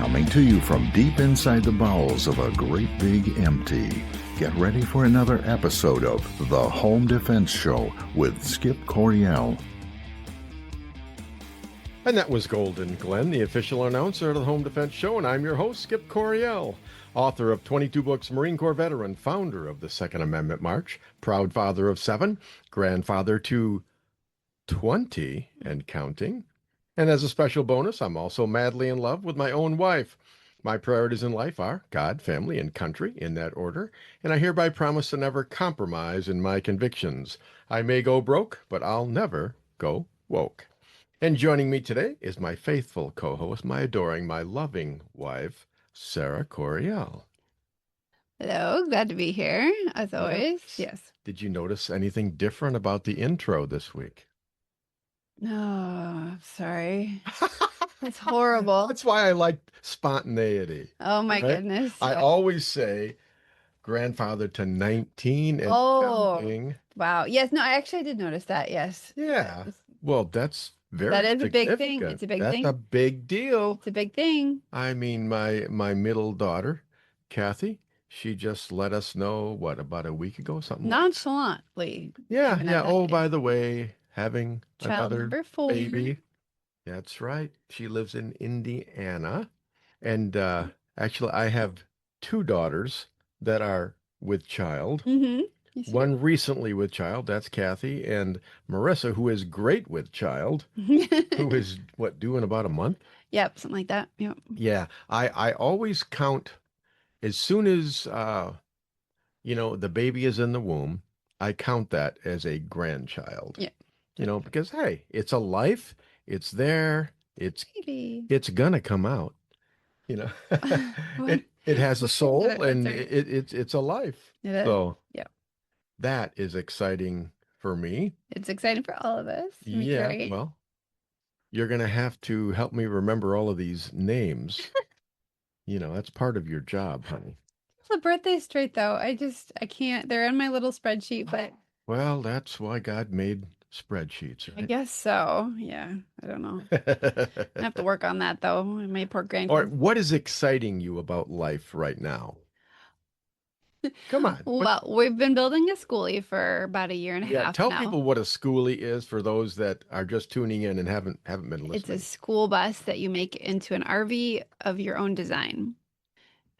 Coming to you from deep inside the bowels of a great big empty. Get ready for another episode of The Home Defense Show with Skip Coryell. And that was Golden Glenn, the official announcer of the Home Defense Show, and I'm your host, Skip Coryell, author of 22 books, Marine Corps veteran, founder of the Second Amendment March, proud father of 7, grandfather to 20 and counting. And as a special bonus, I'm also madly in love with my own wife. My priorities in life are God, family, and country, in that order, and I hereby promise to never compromise in my convictions. I may go broke, but I'll never go woke. And joining me today is my faithful co-host, my adoring, my loving wife, Sara Coryell. Hello, glad to be here, as always. Yes. Did you notice anything different about the intro this week? No, sorry. That's horrible. That's why I like spontaneity. Oh my goodness. I always say grandfather to 19 and counting. Wow. Yes, no, I did notice that. Yes. Yeah. Well, that's very That is a big thing. significant. It's a big That's thing. a big deal. It's a big thing. I mean, my middle daughter, Kathy, she just let us know, about a week ago, something like Nonchalantly. Yeah. Even at that Oh, age. by the way, having Child another number 4. baby. That's right. She lives in Indiana. And actually, I have 2 daughters that are with child. Mm-hmm. One recently with child, that's Kathy, and Marissa, who is great with child, who is, due in about a month? Yep, something like that. Yep. Yeah, I always count as soon as, the baby is in the womb, I count that as a grandchild. Yeah. Because, hey, it's a life, it's there, Baby. it's gonna come out, it has a soul, and it's a life. It is. So, yeah. That is exciting for me. It's exciting for all of us. Yeah, Great. well, you're going to have to help me remember all of these names. That's part of your job, honey. The birthday's straight, though. I can't. They're in my little spreadsheet, but... Well, that's why God made spreadsheets, right? I guess so. Yeah, I don't know. I have to work on that, though. My poor grandkids. Or what is exciting you about life right now? Come on. Well, we've been building a schoolie for about a year and a half tell now. people what a schoolie is for those that are just tuning in and haven't been listening. It's a school bus that you make into an RV of your own design.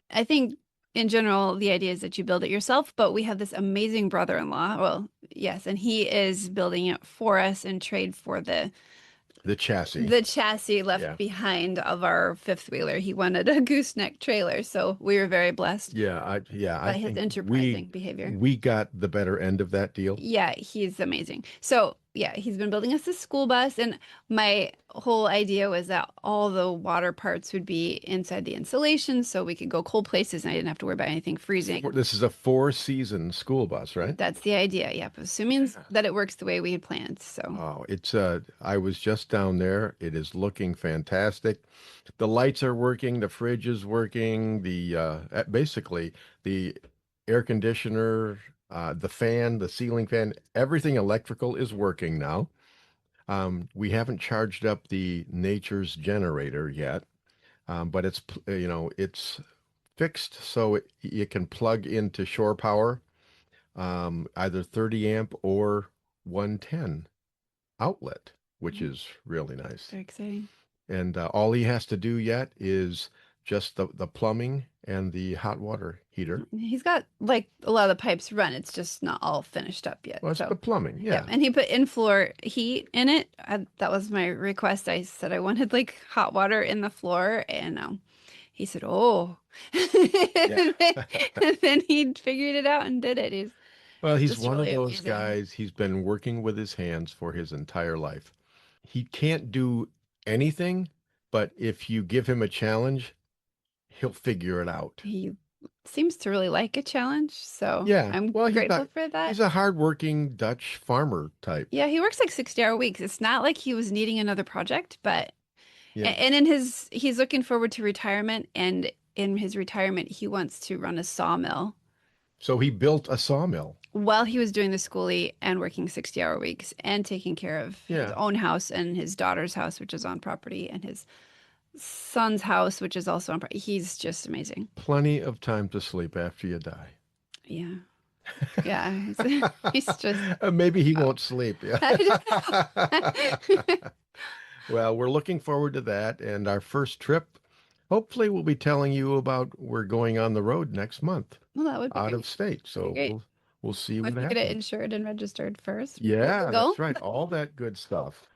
I think in general, the idea is that you build it yourself, but we have this amazing brother-in-law. Well, yes, and he is building it for us in trade for the chassis. The chassis left behind of our 5th-wheeler. He wanted a gooseneck trailer, so we were very blessed. By his enterprising behavior. We got the better end of that deal. Yeah, he's amazing. So, yeah, he's been building us a school bus, and my whole idea was that all the water parts would be inside the insulation, so we could go cold places, and I didn't have to worry about anything freezing. This is a 4-season school bus, right? That's the idea, yep. Assuming that it works the way we had planned, so. Oh, it's I was just down there. It is looking fantastic. The lights are working, the fridge is working, the basically the air conditioner, the fan, the ceiling fan, everything electrical is working now. We haven't charged up the Nature's generator yet, but it's fixed so it can plug into shore power, either 30 amp or 110 outlet, which is really nice. Very exciting. And all he has to do yet is just the plumbing and the hot water heater. He's got like a lot of the pipes run. It's just not all finished up yet. Well, it's the plumbing, yeah. And he put in-floor heat in it. That was my request. I said I wanted like hot water in the floor, and he said, "Oh," and then he figured it out and did it. He's one of those guys. He's been working with his hands for his entire life. He can't do anything, but if you give him a challenge, he'll figure it out. He seems to really like a challenge, so I'm grateful for that. He's a hardworking Dutch farmer type. Yeah, he works like 60-hour weeks. It's not like he was needing another project, but and he's looking forward to retirement, and in his retirement, he wants to run a sawmill. So he built a sawmill while he was doing the schoolie and working 60-hour weeks and taking care of his own house and his daughter's house, which is on property, and his son's house, which is also on. He's just amazing. Plenty of time to sleep after you die. Yeah. Yeah. He's just. Maybe he Wow. won't sleep. Yeah. I don't know. Well, we're looking forward to that. And our first trip, hopefully, we'll be telling you about we're going on the road next month Well, that would be out great. of state. That'd be So great. we'll see what If we get it happens. insured and registered first before we Yeah, go. that's right. All that good stuff.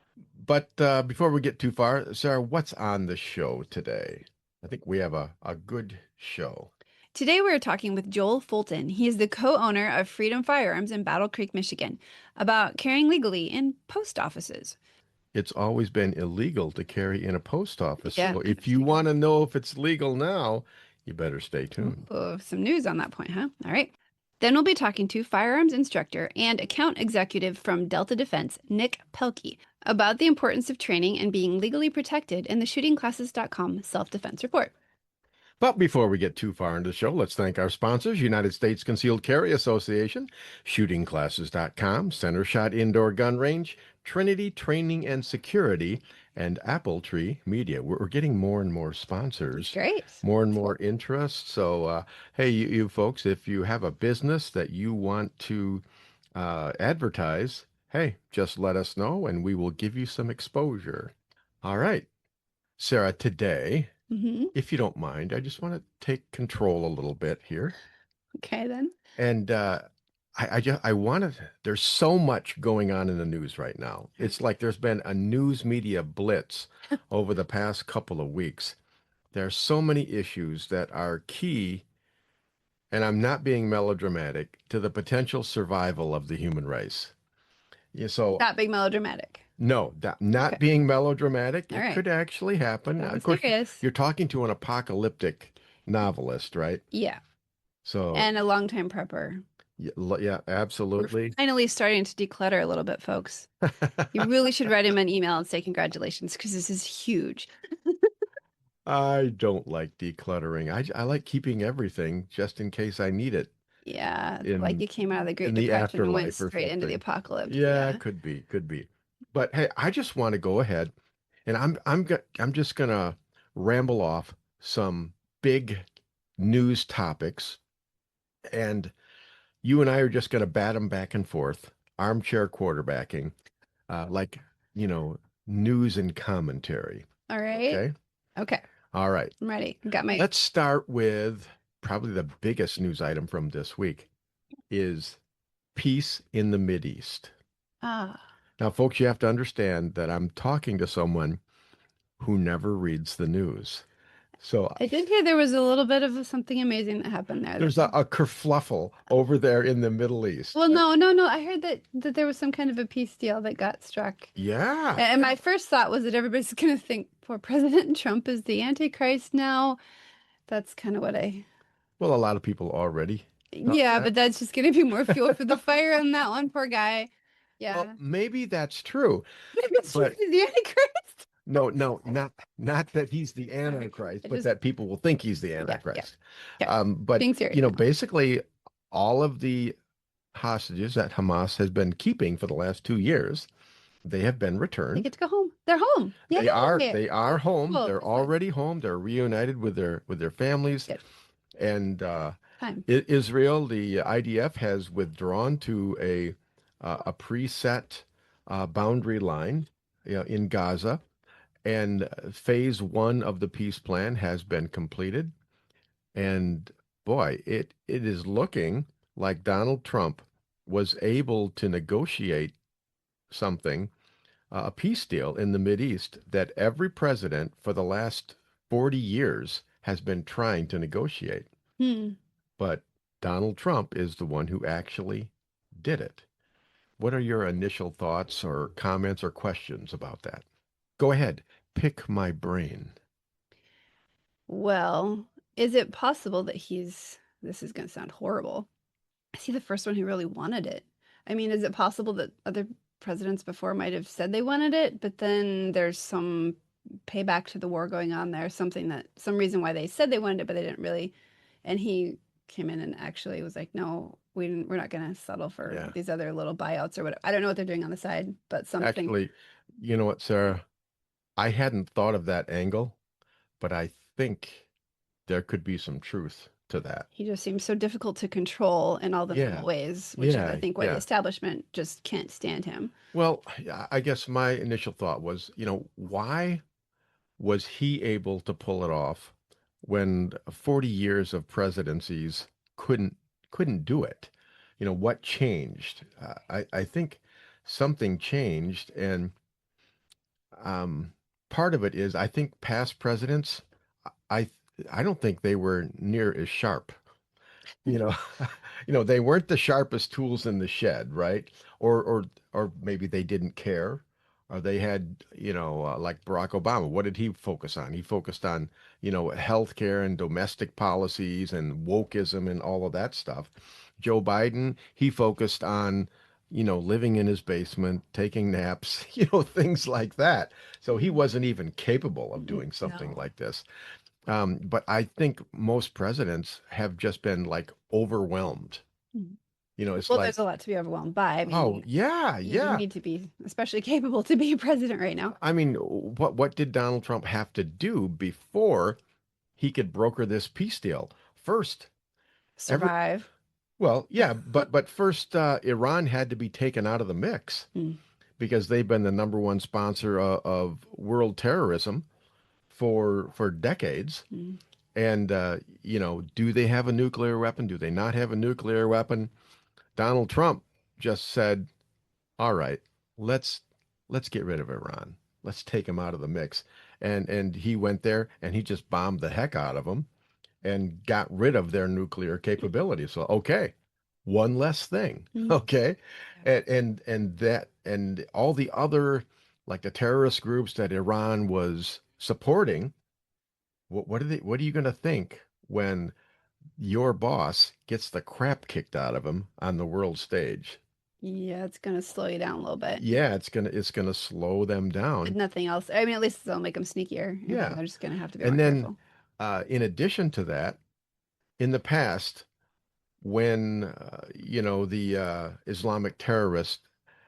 But before we get too far, Sarah, what's on the show today? I think we have a good show. Today we're talking with Joel Fulton. He is the co-owner of Freedom Firearms in Battle Creek, Michigan, about carrying legally in post offices. It's always been illegal to carry in a post office. Yeah. So if you want to know if it's legal now, you better stay tuned. Oh, some news on that point, huh? All right. Then we'll be talking to firearms instructor and account executive from Delta Defense, Nick Pelkey, about the importance of training and being legally protected in the shootingclasses.com self-defense report. But before we get too far into the show, let's thank our sponsors, United States Concealed Carry Association, shootingclasses.com, Center Shot Indoor Gun Range, Trinity Training and Security, and Apple Tree Media. We're getting more and more sponsors, Great. more and more interest. So, hey, you folks, if you have a business that you want to advertise, hey, just let us know and we will give you some exposure. All right, Sarah, today, Mm-hmm. if you don't mind, I just want to take control a little bit here. Okay, then. And I want to, there's so much going on in the news right now. It's like there's been a news media blitz over the past couple of weeks. There are so many issues that are key, and I'm not being melodramatic, to the potential survival of the human race. Yeah, so Not big melodramatic. no, not Okay. being melodramatic. All It right. could actually happen. I'm Of course, serious. you're talking to an apocalyptic novelist, right? Yeah. So, And a longtime prepper. yeah, We're absolutely. finally starting to declutter a little bit, folks. You really should write him an email and say congratulations because this is huge. I don't like decluttering. I like keeping everything just in case I need it Yeah, like in you came out of the Great in the Depression and went afterlife or straight into the something. apocalypse. Yeah, Yeah. could be. But hey, I just want to go ahead and I'm just gonna ramble off some big news topics, and you and I are just gonna bat them back and forth, armchair quarterbacking, like you know, news and commentary. All right. Okay. Okay. All right. I'm ready. Got my Let's start with probably the biggest news item from this week is peace in the Mideast. ah. Now, folks, you have to understand that I'm talking to someone who never reads the news. So I did hear there was a little bit of something amazing that happened there. there's a kerfluffle over there in the Middle East. Well, no. I heard that there was some kind of a peace deal that got struck. Yeah. And my first thought was that everybody's going to think poor President Trump is the Antichrist now. That's kind of what I. Well, a lot of people already thought Yeah, that. but that's just going to be more fuel for the fire on that one poor guy. Yeah. Well, maybe that's true. Maybe it's but- the Antichrist. No, not that he's the Antichrist, I but just- that people will think he's the Antichrist. Yeah. But Being serious you know, now. basically, all of the hostages that Hamas has been keeping for the last 2 years, they have been They returned. get to go home. They're home. Yeah, They are home. Cool, They're that's fine. already home. They're reunited with their families. Good. And Time. Israel, the IDF has withdrawn to a preset boundary line, in Gaza. And phase one of the peace plan has been completed. And boy, it is looking like Donald Trump was able to negotiate something, a peace deal in the Mideast that every president for the last 40 years has been trying to negotiate. Hmm. But Donald Trump is the one who actually did it. What are your initial thoughts or comments or questions about that? Go ahead, pick my brain. Well, is it possible that this is going to sound horrible. Is he the first one who really wanted it? I mean, is it possible that other presidents before might have said they wanted it, but then there's some payback to the war going on there, some reason why they said they wanted it, but they didn't really. And he came in and actually was like, no, we're not going to settle for Yeah. these other little buyouts or whatever. I don't know what they're doing on the side, but something. Actually, you know what, Sarah? I hadn't thought of that angle, but I think there could be some truth to that. He just seems so difficult to control in all the Yeah, normal ways, which is, I yeah, think, why the yeah. establishment just can't stand him. Well, I guess my initial thought was, why was he able to pull it off when 40 years of presidencies couldn't couldn't do it? What changed? I think something changed, and um, part of it is I think past presidents, I I don't think they were near as sharp. you know they weren't the sharpest tools in the shed, right? Or maybe they didn't care, or they had, like Barack Obama. What did he focus on? He focused on, healthcare and domestic policies and wokeism and all of that stuff. Joe Biden, he focused on, living in his basement, taking naps, things like that. So he wasn't even capable of doing something No. like this. But I think most presidents have just been like overwhelmed. Mhm. It's Well, like, there's a lot to be overwhelmed by. I oh mean, yeah, you yeah. need to be especially capable to be president right now. I mean, what did Donald Trump have to do before he could broker this peace deal? First, every Survive. well, yeah, but first, Iran had to be taken out of the mix Mm. because they've been the number one sponsor of world terrorism for decades. Mm. And do they have a nuclear weapon? Do they not have a nuclear weapon? Donald Trump just said, "All right, let's let's get rid of Iran. Let's take him out of the mix." And he went there and he just bombed the heck out of them and got rid of their nuclear capability. So okay, one less thing. Mm. Okay. And all the other, like the terrorist groups that Iran was supporting, what are you going to think when your boss gets the crap kicked out of him on the world stage? Yeah, it's gonna slow you down a little bit. Yeah, it's gonna slow them If down. nothing else. I mean, at least they'll make them sneakier. And Yeah. they're just gonna have to be more And then careful. in addition to that, in the past, when the Islamic terrorists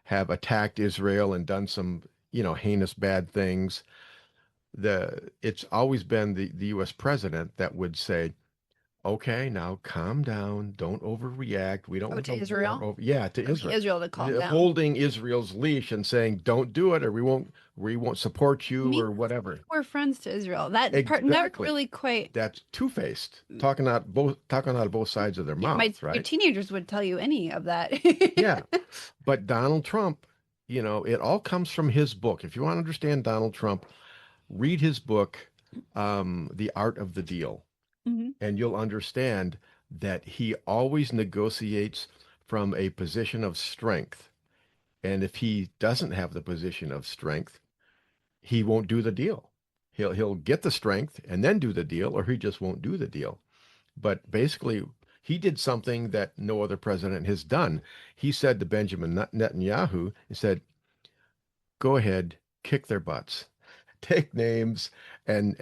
have attacked Israel and done some, heinous bad things, it's always been the US president that would say, okay, now calm down. Don't overreact. We don't Oh, want to a war Israel? over. Yeah, to Okay, Israel. Israel to calm down. Holding Israel's leash and saying, "Don't do it, or we won't support you, Me, or whatever." we're friends to Israel. That part never Exactly. really quite. That's two-faced, talking out of both sides of their Yeah, my mouth, right? teenagers would tell you any of that. Yeah. But Donald Trump, it all comes from his book. If you want to understand Donald Trump, read his book, The Art of the Deal, Mhm. and you'll understand that he always negotiates from a position of strength. And if he doesn't have the position of strength, he won't do the deal. He'll get the strength and then do the deal, or he just won't do the deal. But basically, he did something that no other president has done. He said to Benjamin Netanyahu, he said, "Go ahead, kick their butts, take names, and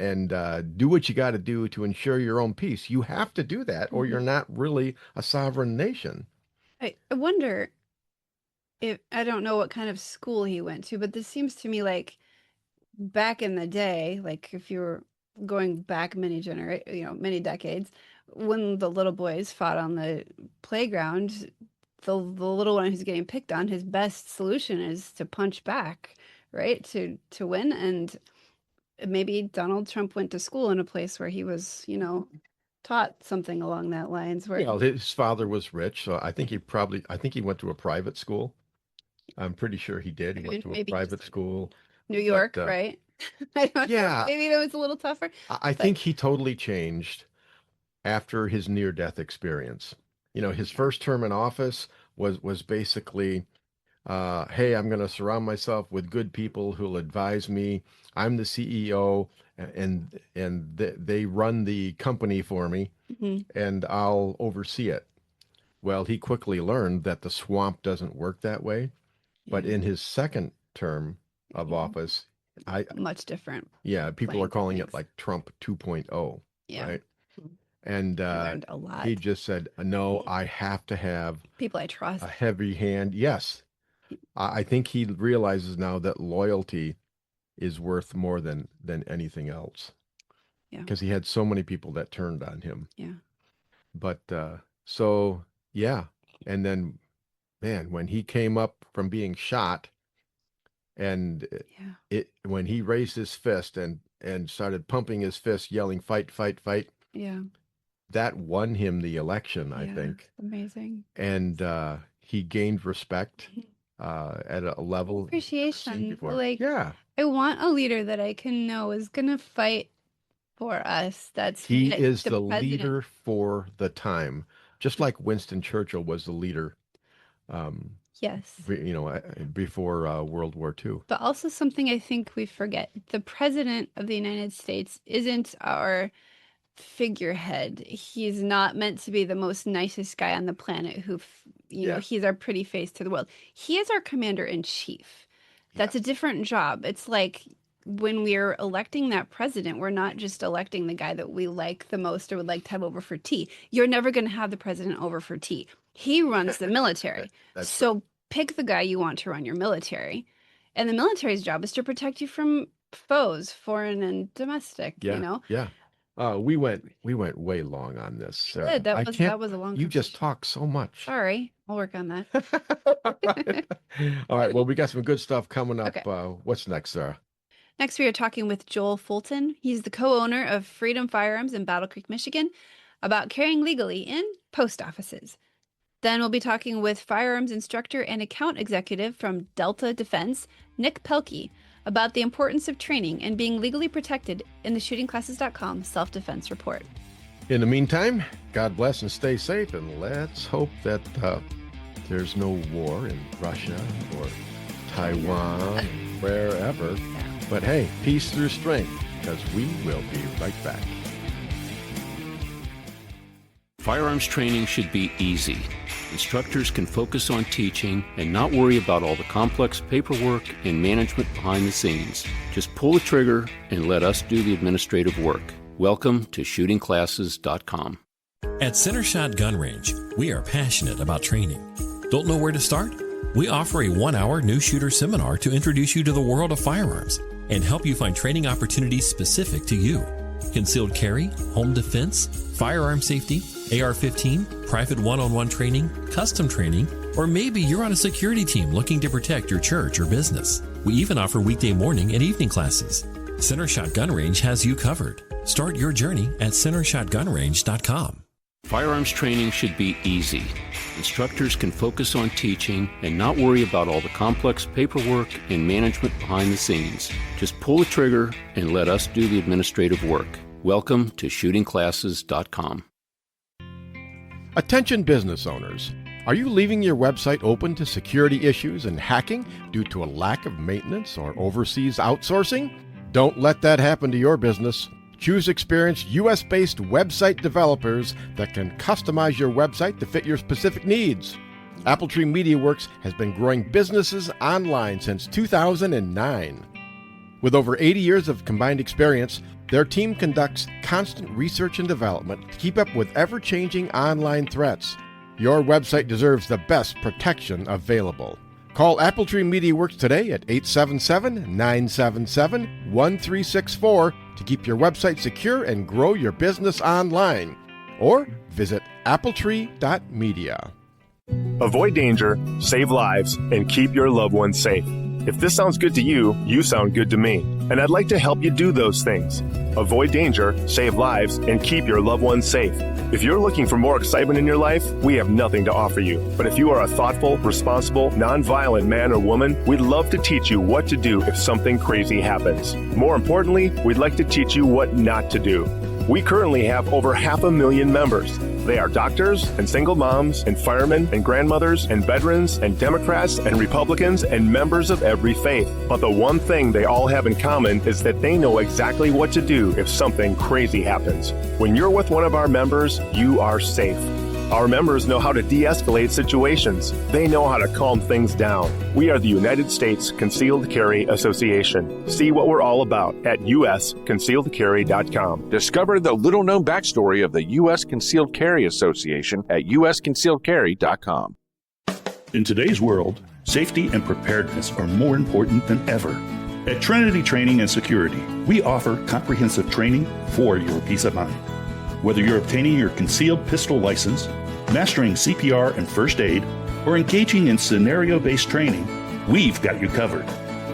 do what you got to do to ensure your own peace. You have to do that, or Mhm. you're not really a sovereign nation." I wonder if I don't know what kind of school he went to, but this seems to me like back in the day, like if you were going back many decades, when the little boys fought on the playground, the little one who's getting picked on, his best solution is to punch back, right? To win. And maybe Donald Trump went to school in a place where he was, taught something along that lines where Well, his father was rich, so I think he went to a private school. I'm pretty sure he did. He went to a maybe just private school, New but York, right? I don't know. yeah, Maybe that was a little tougher, I but think he totally changed after his near-death experience. His yeah. first term in office was basically, hey, I'm going to surround myself with good people who'll advise me. I'm the CEO, and they run the company for me, Mhm. and I'll oversee it. Well, he quickly learned that the swamp doesn't work that way. But Yeah. in his second term of Mhm. office, I Much different yeah, people are playing field. calling it Thanks. like Trump 2.0, Yeah. right? And I learned a he lot. just said, "No, I have to have People I a trust. heavy hand." Yes, I think he realizes now that loyalty is worth more than anything else. Yeah. because he had so many people that turned on him. Yeah. But so yeah, and then man, when he came up from being shot, and Yeah. when he raised his fist and started pumping his fist, yelling "Fight, fight, fight!" Yeah. that won him the election, I Yeah. think. Amazing. And he gained respect at a level seen Appreciation. before. Like, Yeah, I want a leader that I can know is gonna fight for us. That's he what is the the president. leader for the time, just like Winston Churchill was the leader. Yes. Before World War II. But also something I think we forget. The president of the United States isn't our figurehead. He's not meant to be the most nicest guy on the planet who, Yeah. he's our pretty face to the world. He is our commander in chief. That's a different job. It's like when we're electing that president, we're not just electing the guy that we like the most or would like to have over for tea. You're never going to have the president over for tea. He runs the military. So pick the guy you want to run your military. And the military's job is to protect you from foes, foreign and domestic, Yeah. We went way long on this. Sarah. That was a long You just conversation. talk so much. Sorry. I'll work on that. All right. Well, we got some good stuff coming up. Okay. What's next, Sarah? Next, we are talking with Joel Fulton. He's the co-owner of Freedom Firearms in Battle Creek, Michigan, about carrying legally in post offices. Then we'll be talking with firearms instructor and account executive from Delta Defense, Nick Pelkey, about the importance of training and being legally protected in the shootingclasses.com self-defense report. In the meantime, God bless and stay safe, and let's hope that there's no war in Russia or Taiwan, wherever. But hey, peace through strength, because we will be right back. Firearms training should be easy. Instructors can focus on teaching and not worry about all the complex paperwork and management behind the scenes. Just pull the trigger and let us do the administrative work. Welcome to shootingclasses.com. At Center Shot Gun Range, we are passionate about training. Don't know where to start? We offer a 1-hour new shooter seminar to introduce you to the world of firearms and help you find training opportunities specific to you. Concealed carry, home defense, firearm safety, AR-15, private one-on-one training, custom training, or maybe you're on a security team looking to protect your church or business. We even offer weekday morning and evening classes. Center Shot Gun Range has you covered. Start your journey at centershotgunrange.com. Firearms training should be easy. Instructors can focus on teaching and not worry about all the complex paperwork and management behind the scenes. Just pull the trigger and let us do the administrative work. Welcome to shootingclasses.com. Attention business owners. Are you leaving your website open to security issues and hacking due to a lack of maintenance or overseas outsourcing? Don't let that happen to your business. Choose experienced U.S.-based website developers that can customize your website to fit your specific needs. Appletree MediaWorks has been growing businesses online since 2009. With over 80 years of combined experience, their team conducts constant research and development to keep up with ever-changing online threats. Your website deserves the best protection available. Call Appletree MediaWorks today at 877-977-1364 to keep your website secure and grow your business online. Or visit appletree.media. Avoid danger, save lives, and keep your loved ones safe. If this sounds good to you, you sound good to me. And I'd like to help you do those things. Avoid danger, save lives, and keep your loved ones safe. If you're looking for more excitement in your life, we have nothing to offer you. But if you are a thoughtful, responsible, nonviolent man or woman, we'd love to teach you what to do if something crazy happens. More importantly, we'd like to teach you what not to do. We currently have over 500,000 members. They are doctors and single moms and firemen and grandmothers and veterans and Democrats and Republicans and members of every faith. But the one thing they all have in common is that they know exactly what to do if something crazy happens. When you're with one of our members, you are safe. Our members know how to de-escalate situations. They know how to calm things down. We are the United States Concealed Carry Association. See what we're all about at usconcealedcarry.com. Discover the little-known backstory of the U.S. Concealed Carry Association at usconcealedcarry.com. In today's world, safety and preparedness are more important than ever. At Trinity Training and Security, we offer comprehensive training for your peace of mind. Whether you're obtaining your concealed pistol license, mastering CPR and first aid, or engaging in scenario-based training, we've got you covered.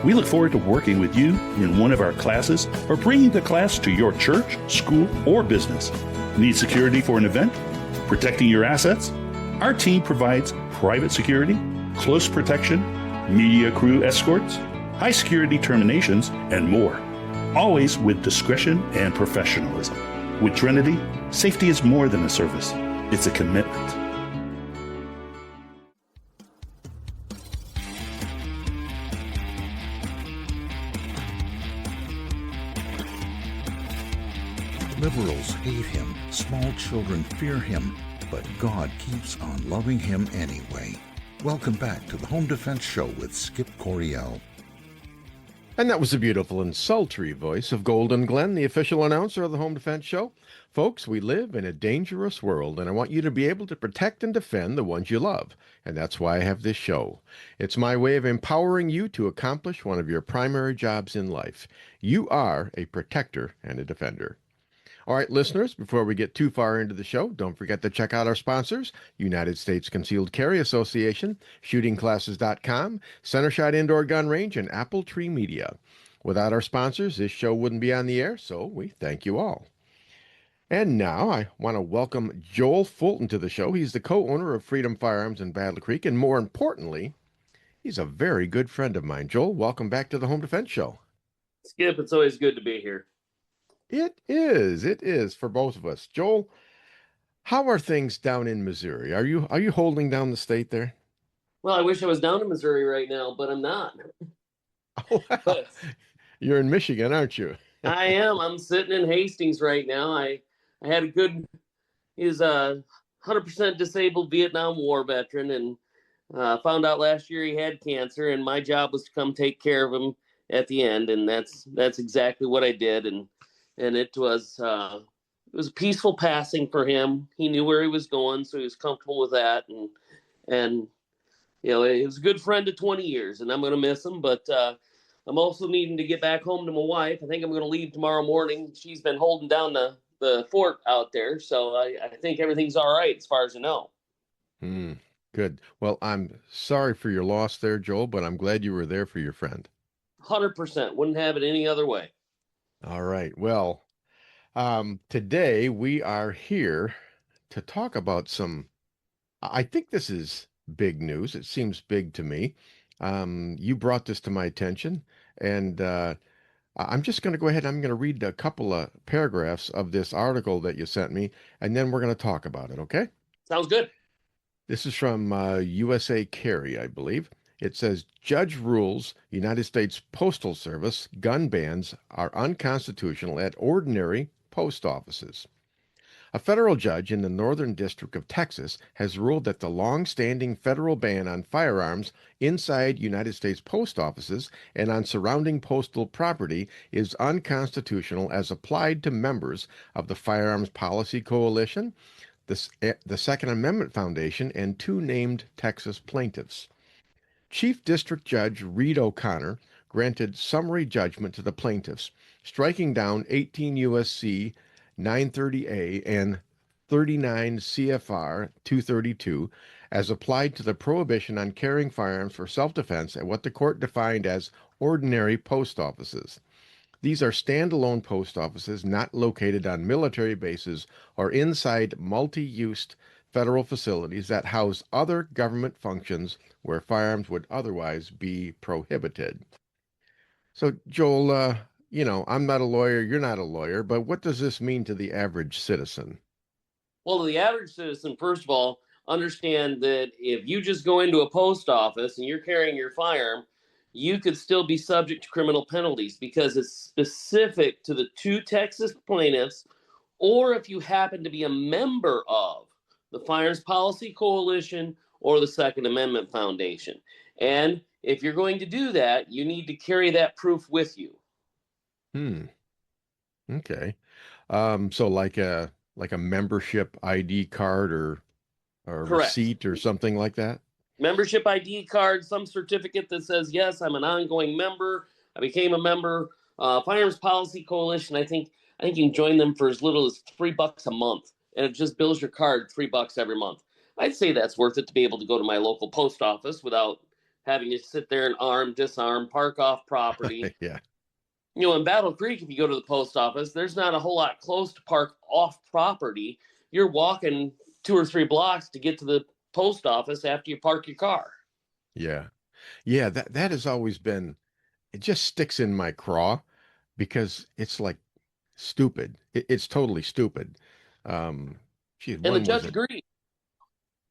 We look forward to working with you in one of our classes or bringing the class to your church, school, or business. Need security for an event? Protecting your assets? Our team provides private security, close protection, media crew escorts, high security terminations, and more. Always with discretion and professionalism. With Trinity, safety is more than a service. It's a commitment. Liberals hate him, small children fear him, but God keeps on loving him anyway. Welcome back to the Home Defense Show with Skip Coryell. And that was the beautiful and sultry voice of Golden Glenn, the official announcer of the Home Defense Show. Folks, we live in a dangerous world, and I want you to be able to protect and defend the ones you love. And that's why I have this show. It's my way of empowering you to accomplish one of your primary jobs in life. You are a protector and a defender. All right, listeners, before we get too far into the show, don't forget to check out our sponsors, United States Concealed Carry Association, ShootingClasses.com, Centershot Indoor Gun Range, and Apple Tree Media. Without our sponsors, this show wouldn't be on the air, so we thank you all. And now I want to welcome Joel Fulton to the show. He's the co-owner of Freedom Firearms in Battle Creek, and more importantly, he's a very good friend of mine. Joel, welcome back to the Home Defense Show. Skip, it's always good to be here. It is for both of us. Joel, how are things down in Missouri? Are you holding down the state there? Well, I wish I was down in Missouri right now, but I'm not. Oh, wow. But you're in Michigan, aren't you? I am. I'm sitting in Hastings right now. I had a good, he's a 100% disabled Vietnam War veteran, and found out last year he had cancer, and my job was to come take care of him at the end, and that's exactly what I did. And it was a peaceful passing for him. He knew where he was going, so he was comfortable with that. And you know, he was a good friend of 20 years, and I'm going to miss him. But I'm also needing to get back home to my wife. I think I'm going to leave tomorrow morning. She's been holding down the fort out there, so I think everything's all right as far as I know. Good. Well, I'm sorry for your loss there, Joel, but I'm glad you were there for your friend. 100%. Wouldn't have it any other way. All right. Well, today we are here to talk about I think this is big news. It seems big to me. You brought this to my attention, and I'm just going to go ahead. I'm going to read a couple of paragraphs of this article that you sent me, and then we're going to talk about it, okay? Sounds good. This is from USA Carry, I believe. It says, Judge rules United States Postal Service gun bans are unconstitutional at ordinary post offices. A federal judge in the Northern District of Texas has ruled that the long-standing federal ban on firearms inside United States post offices and on surrounding postal property is unconstitutional as applied to members of the Firearms Policy Coalition, the Second Amendment Foundation, and two named Texas plaintiffs. Chief District Judge Reed O'Connor granted summary judgment to the plaintiffs, striking down 18 U.S.C. 930A and 39 CFR 232 as applied to the prohibition on carrying firearms for self-defense at what the court defined as ordinary post offices. These are standalone post offices not located on military bases or inside multi-use federal facilities that house other government functions where firearms would otherwise be prohibited. So, Joel, I'm not a lawyer, you're not a lawyer, but what does this mean to the average citizen? Well, the average citizen, first of all, understand that if you just go into a post office and you're carrying your firearm, you could still be subject to criminal penalties because it's specific to the two Texas plaintiffs, or if you happen to be a member of the Firearms Policy Coalition or the Second Amendment Foundation. And if you're going to do that, you need to carry that proof with you. Okay. So like a membership ID card or receipt or something like that? Membership ID card, some certificate that says, yes, I'm an ongoing member I became a member. Firearms Policy Coalition. I think you can join them for as little as $3 a month, and it just bills your card $3 every month. I'd say that's worth it to be able to go to my local post office without having to sit there and arm, disarm, park off property. Yeah. You know, in Battle Creek, if you go to the post office, there's not a whole lot close to park off property. You're walking 2 or 3 blocks to get to the post office after you park your car. Yeah. Yeah, that has always been, it just sticks in my craw because it's like stupid. It's totally stupid. Geez, And the when was judge it? agreed.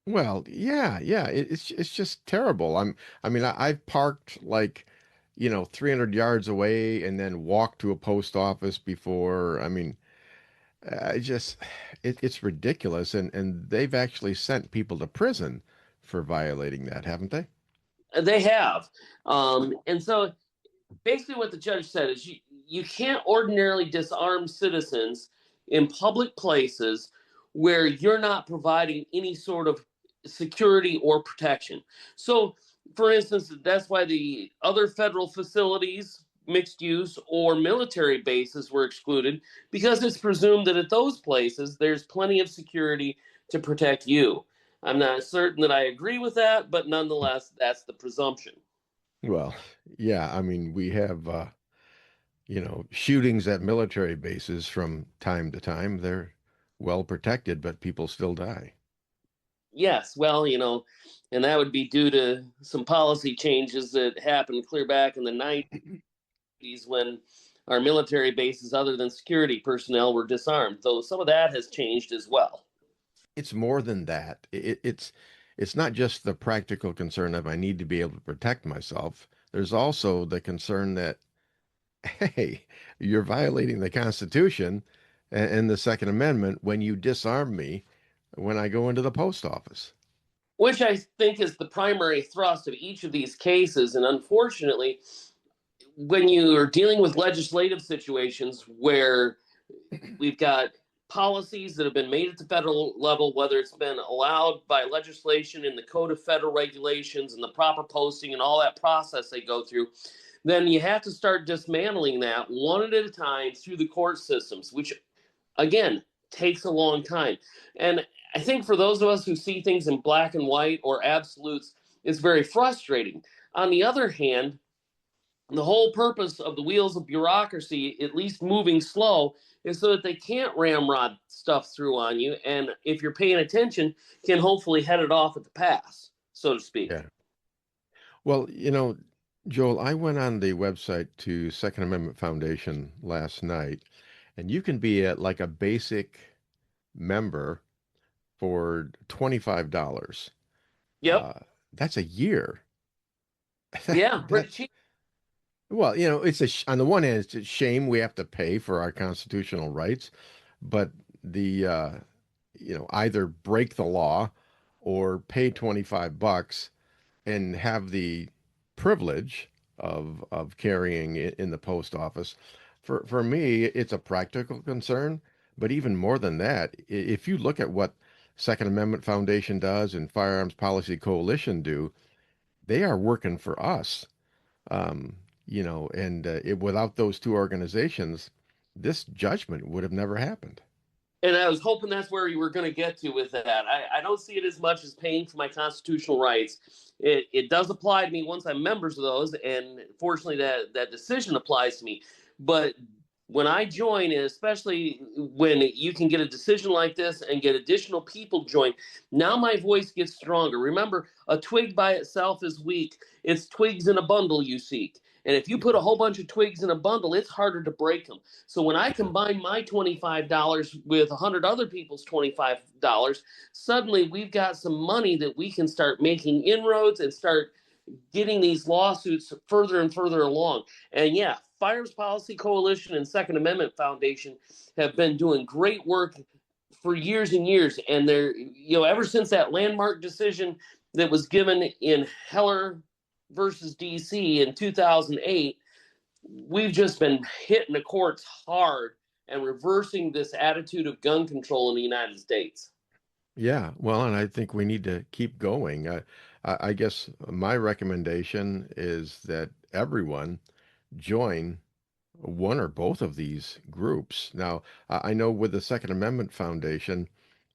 Well, yeah, yeah. It's just terrible. I've parked like, 300 yards away and then walked to a post office before. I mean, I just it's ridiculous, and they've actually sent people to prison for violating that, haven't they? They have. And so basically what the judge said is you can't ordinarily disarm citizens in public places where you're not providing any sort of security or protection. So, for instance, that's why the other federal facilities, mixed use, or military bases were excluded, because it's presumed that at those places there's plenty of security to protect you. I'm not certain that I agree with that, but nonetheless, that's the presumption. Well, yeah, I mean, we have shootings at military bases from time to time. They're well protected, but people still die. Yes, well, and that would be due to some policy changes that happened clear back in the 90s when our military bases, other than security personnel, were disarmed. So some of that has changed as well. It's more than that. It's not just the practical concern of I need to be able to protect myself. There's also the concern that, hey, you're violating the Constitution and the Second Amendment when you disarm me when I go into the post office. Which I think is the primary thrust of each of these cases. And unfortunately, when you are dealing with legislative situations where we've got policies that have been made at the federal level, whether it's been allowed by legislation in the Code of Federal Regulations and the proper posting and all that process they go through, then you have to start dismantling that one at a time through the court systems, which, again, takes a long time. And I think for those of us who see things in black and white or absolutes, it's very frustrating. On the other hand, the whole purpose of the wheels of bureaucracy, at least moving slow, is so that they can't ramrod stuff through on you. And if you're paying attention, can hopefully head it off at the pass, so to speak. Yeah. Well, Joel, I went on the website to Second Amendment Foundation last night, and you can be like a basic member for $25. Yep. That's a year. Yeah, pretty cheap. Well, it's on the one hand, it's a shame we have to pay for our constitutional rights, but either break the law or pay $25 and have the privilege of carrying it in the post office. For me, it's a practical concern, but even more than that, if you look at what Second Amendment Foundation does and Firearms Policy Coalition do, they are working for us. Without those two organizations, this judgment would have never happened. And I was hoping that's where you were going to get to with that. I don't see it as much as paying for my constitutional rights. It does apply to me once I'm members of those, and fortunately that decision applies to me. But when I join, and especially when you can get a decision like this and get additional people join, now my voice gets stronger. Remember, a twig by itself is weak. It's twigs in a bundle you seek. And if you put a whole bunch of twigs in a bundle, it's harder to break them. So when I combine my $25 with 100 other people's $25, suddenly we've got some money that we can start making inroads and start getting these lawsuits further and further along. And yeah, Firearms Policy Coalition and Second Amendment Foundation have been doing great work for years and years. And they're, ever since that landmark decision that was given in Heller versus DC in 2008, we've just been hitting the courts hard and reversing this attitude of gun control in the United States. Yeah, well, and I think we need to keep going. I guess my recommendation is that everyone join one or both of these groups. Now, I know with the Second Amendment Foundation,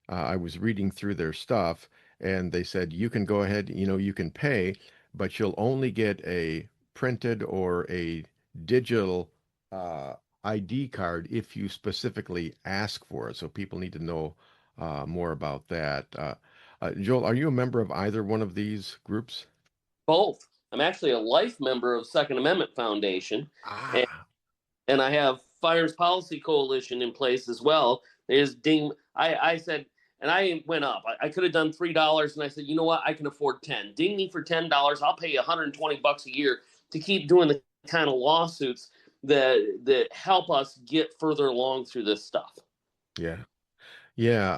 I was reading through their stuff, and they said you can go ahead, you can pay, but you'll only get a printed or a digital uh, ID card if you specifically ask for it. So people need to know more about that. Joel, are you a member of either one of these groups? Both. I'm actually a life member of Second Amendment Foundation, and, Ah, and I have Firearms Policy Coalition in place as well. There's ding. I said, and I went up. I could have done $3, and I said, you know what? I can afford 10. Ding me for $10. I'll pay you $120 a year to keep doing the kind of lawsuits that help us get further along through this stuff. yeah. Yeah,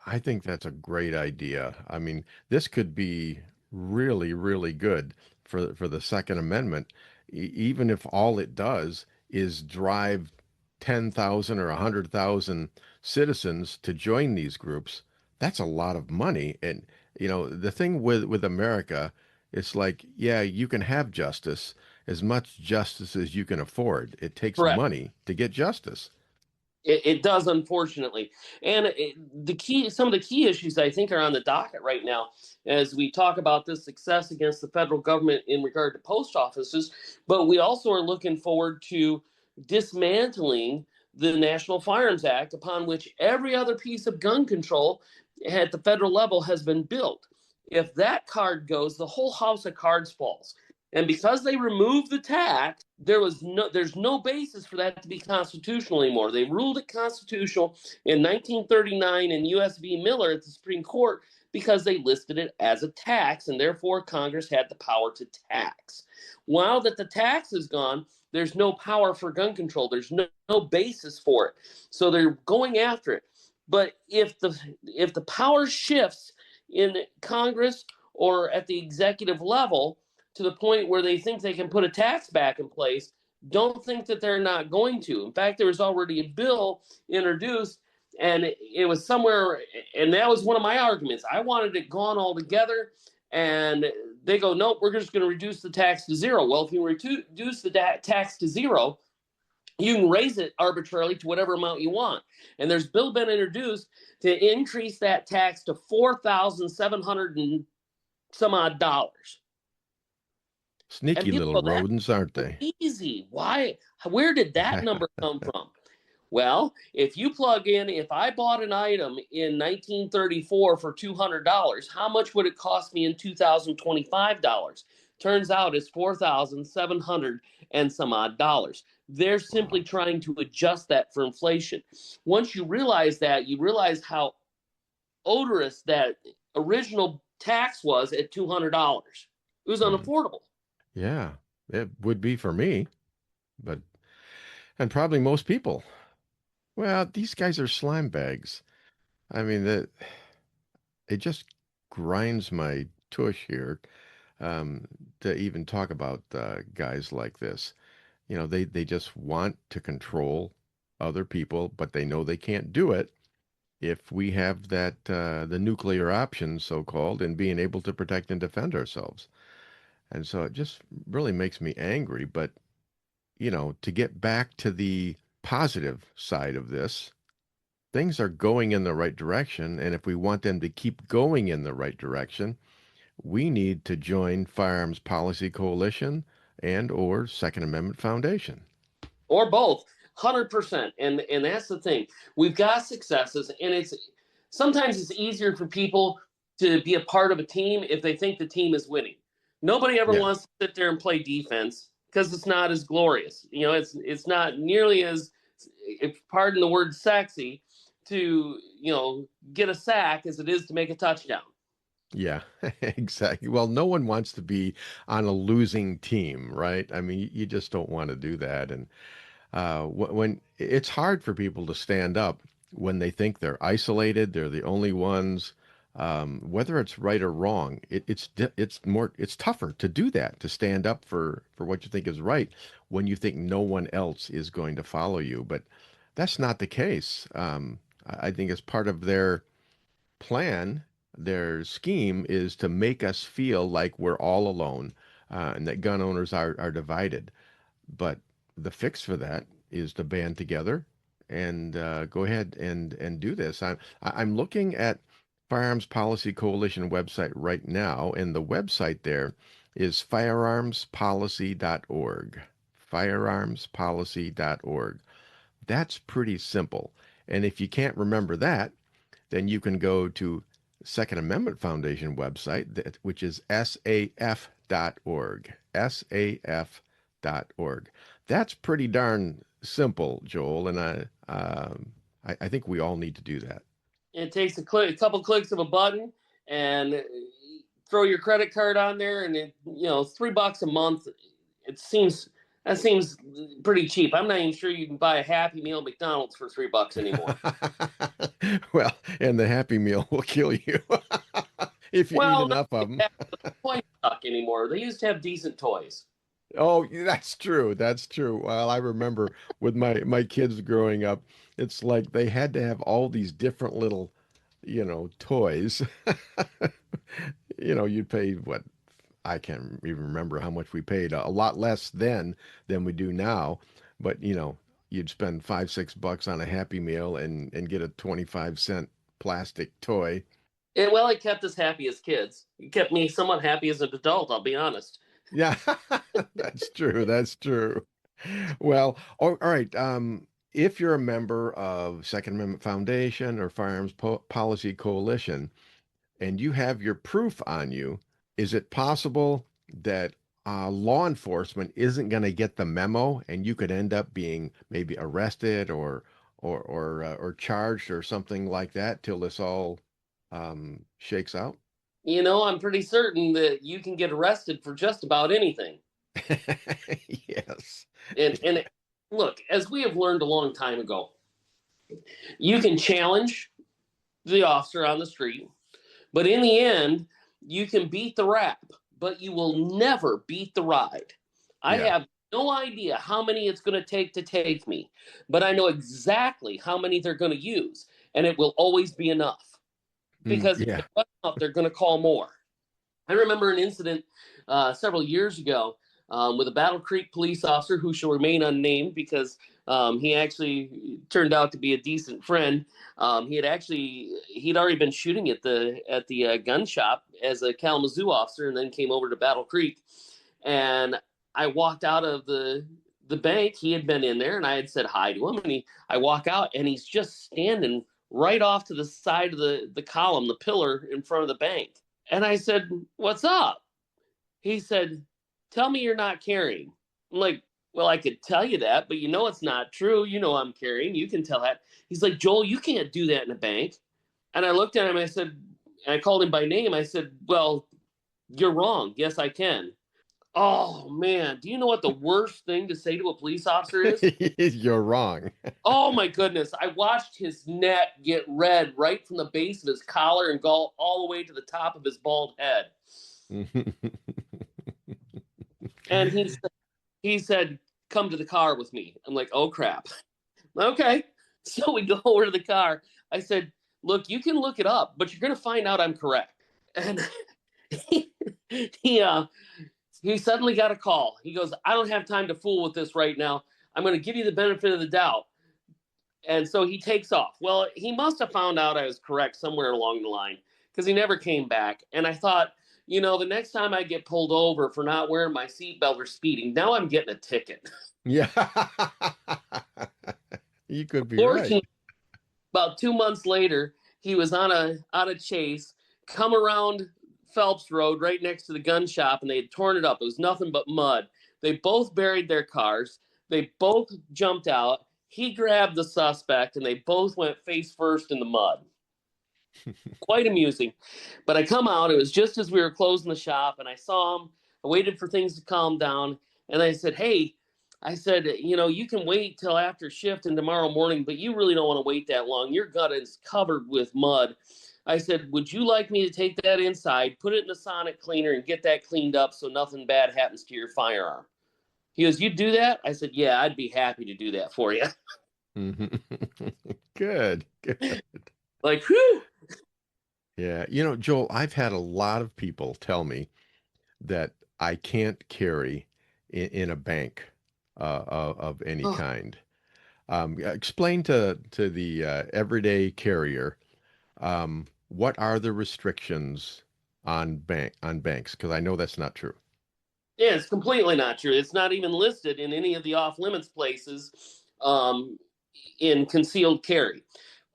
I think that's a great idea. I mean, this could be really, really good for the Second Amendment, even if all it does is drive 10,000 or 100,000 citizens to join these groups. That's a lot of money. And the thing with America, it's like, yeah, you can have justice, as much justice as you can afford. It takes Correct. money to get justice. It does, unfortunately. And some of the key issues I think are on the docket right now as we talk about this success against the federal government in regard to post offices. But we also are looking forward to dismantling the National Firearms Act, upon which every other piece of gun control at the federal level has been built. If that card goes, the whole house of cards falls. And because they removed the tax, there's no basis for that to be constitutional anymore. They ruled it constitutional in 1939 in U.S. v. Miller at the Supreme Court because they listed it as a tax, and therefore Congress had the power to tax. Now that the tax is gone, there's no power for gun control. There's no basis for it. So they're going after it. But if the power shifts in Congress or at the executive level to the point where they think they can put a tax back in place, don't think that they're not going to. In fact, there was already a bill introduced, and it was somewhere, and that was one of my arguments. I wanted it gone altogether, and they go, nope, we're just going to reduce the tax to zero. Well, if you reduce the tax to zero, you can raise it arbitrarily to whatever amount you want. And there's a bill been introduced to increase that tax to $4,700 and some odd dollars. Sneaky little rodents, aren't they? Easy. Why? Where did that number come from? Well, if I bought an item in 1934 for $200, how much would it cost me in $2025? Turns out it's $4,700 and some odd dollars. They're simply trying to adjust that for inflation. Once you realize that, you realize how odorous that original tax was at $200. It was unaffordable. Yeah, it would be for me, and probably most people. Well, these guys are slime bags. I mean, it just grinds my tush here to even talk about guys like this. They just want to control other people, but they know they can't do it if we have that the nuclear option, so-called, and being able to protect and defend ourselves. And so it just really makes me angry. But, to get back to the positive side of this, things are going in the right direction. And if we want them to keep going in the right direction, we need to join Firearms Policy Coalition and or Second Amendment Foundation. Or both, 100%. And that's the thing. We've got successes, and sometimes it's easier for people to be a part of a team if they think the team is winning. Nobody ever wants to sit there and play defense because it's not as glorious. It's not nearly as, if pardon the word, sexy to, get a sack as it is to make a touchdown. Yeah, exactly. Well, no one wants to be on a losing team, right? I mean, you just don't want to do that. And when it's hard for people to stand up when they think they're isolated, they're the only ones. Whether it's right or wrong, it's tougher to do that, to stand up for what you think is right when you think no one else is going to follow you. But that's not the case. I think as part of their plan, their scheme is to make us feel like we're all alone and that gun owners are divided. But the fix for that is to band together and go ahead and do this. I'm looking at Firearms Policy Coalition website right now, and the website there is firearmspolicy.org. Firearmspolicy.org. That's pretty simple. And if you can't remember that, then you can go to Second Amendment Foundation website, which is saf.org. saf.org. That's pretty darn simple, Joel, and I think we all need to do that. It takes a couple clicks of a button, and throw your credit card on there, and $3 a month. That seems pretty cheap. I'm not even sure you can buy a Happy Meal at McDonald's for $3 anymore. Well, and the Happy Meal will kill you if you eat enough of them. Toys suck anymore. They used to have decent toys. Oh, that's true. That's true. Well, I remember with my kids growing up, it's like they had to have all these different little, toys. You'd pay what? I can't even remember how much we paid. A lot less then than we do now. But, you'd spend $5-6 on a Happy Meal and get a 25-cent plastic toy. It kept us happy as kids. It kept me somewhat happy as an adult, I'll be honest. Yeah, that's true. That's true. Well, all right. If you're a member of Second Amendment Foundation or Firearms Policy Coalition, and you have your proof on you, is it possible that law enforcement isn't going to get the memo, and you could end up being maybe arrested or charged or something like that till this all shakes out? I'm pretty certain that you can get arrested for just about anything. Yes. And look, as we have learned a long time ago, you can challenge the officer on the street, but in the end, you can beat the rap, but you will never beat the ride. I have no idea how many it's going to take me, but I know exactly how many they're going to use, and it will always be enough. Because if it's not enough, they're going to call more. I remember an incident several years ago with a Battle Creek police officer who shall remain unnamed because he actually turned out to be a decent friend. He'd already been shooting at the gun shop as a Kalamazoo officer, and then came over to Battle Creek. And I walked out of the bank. He had been in there, and I had said hi to him. And I walk out, and he's just standing right off to the side of the column, the pillar in front of the bank. And I said, "What's up?" He said, "Tell me you're not carrying." I'm like, "Well, I could tell you that, but it's not true. I'm carrying. You can tell that." He's like, "Joel, you can't do that in a bank." And I looked at him, I said, and I called him by name. I said, "Well, you're wrong. Yes, I can." Oh, man. Do you know what the worst thing to say to a police officer is? You're wrong. Oh, my goodness. I watched his neck get red right from the base of his collar and go all the way to the top of his bald head. And he said, "Come to the car with me." I'm like, "Oh, crap." Okay. So we go over to the car. I said, "Look, you can look it up, but you're going to find out I'm correct." And he suddenly got a call. He goes, "I don't have time to fool with this right now. I'm going to give you the benefit of the doubt." And so he takes off. Well, he must have found out I was correct somewhere along the line because he never came back. And I thought, the next time I get pulled over for not wearing my seatbelt or speeding, now I'm getting a ticket. Yeah. You could be right. About 2 months later, he was on a chase, come around Phelps Road right next to the gun shop, and they had torn it up. It was nothing but mud. They both buried their cars. They both jumped out. He grabbed the suspect, and they both went face first in the mud. Quite amusing. But I come out. It was just as we were closing the shop, and I saw him. I waited for things to calm down, and I said, "Hey," I said, "you can wait till after shift and tomorrow morning, but you really don't want to wait that long. Your gut is covered with mud." I said, "Would you like me to take that inside, put it in a sonic cleaner, and get that cleaned up so nothing bad happens to your firearm?" He goes, "You do that?" I said, "Yeah, I'd be happy to do that for you." Good. Like, whew. Yeah. Joel, I've had a lot of people tell me that I can't carry in a bank. of any kind. Explain to the everyday carrier what are the restrictions on banks, because I know that's not true. Yeah, it's completely not true. It's not even listed in any of the off-limits places in concealed carry.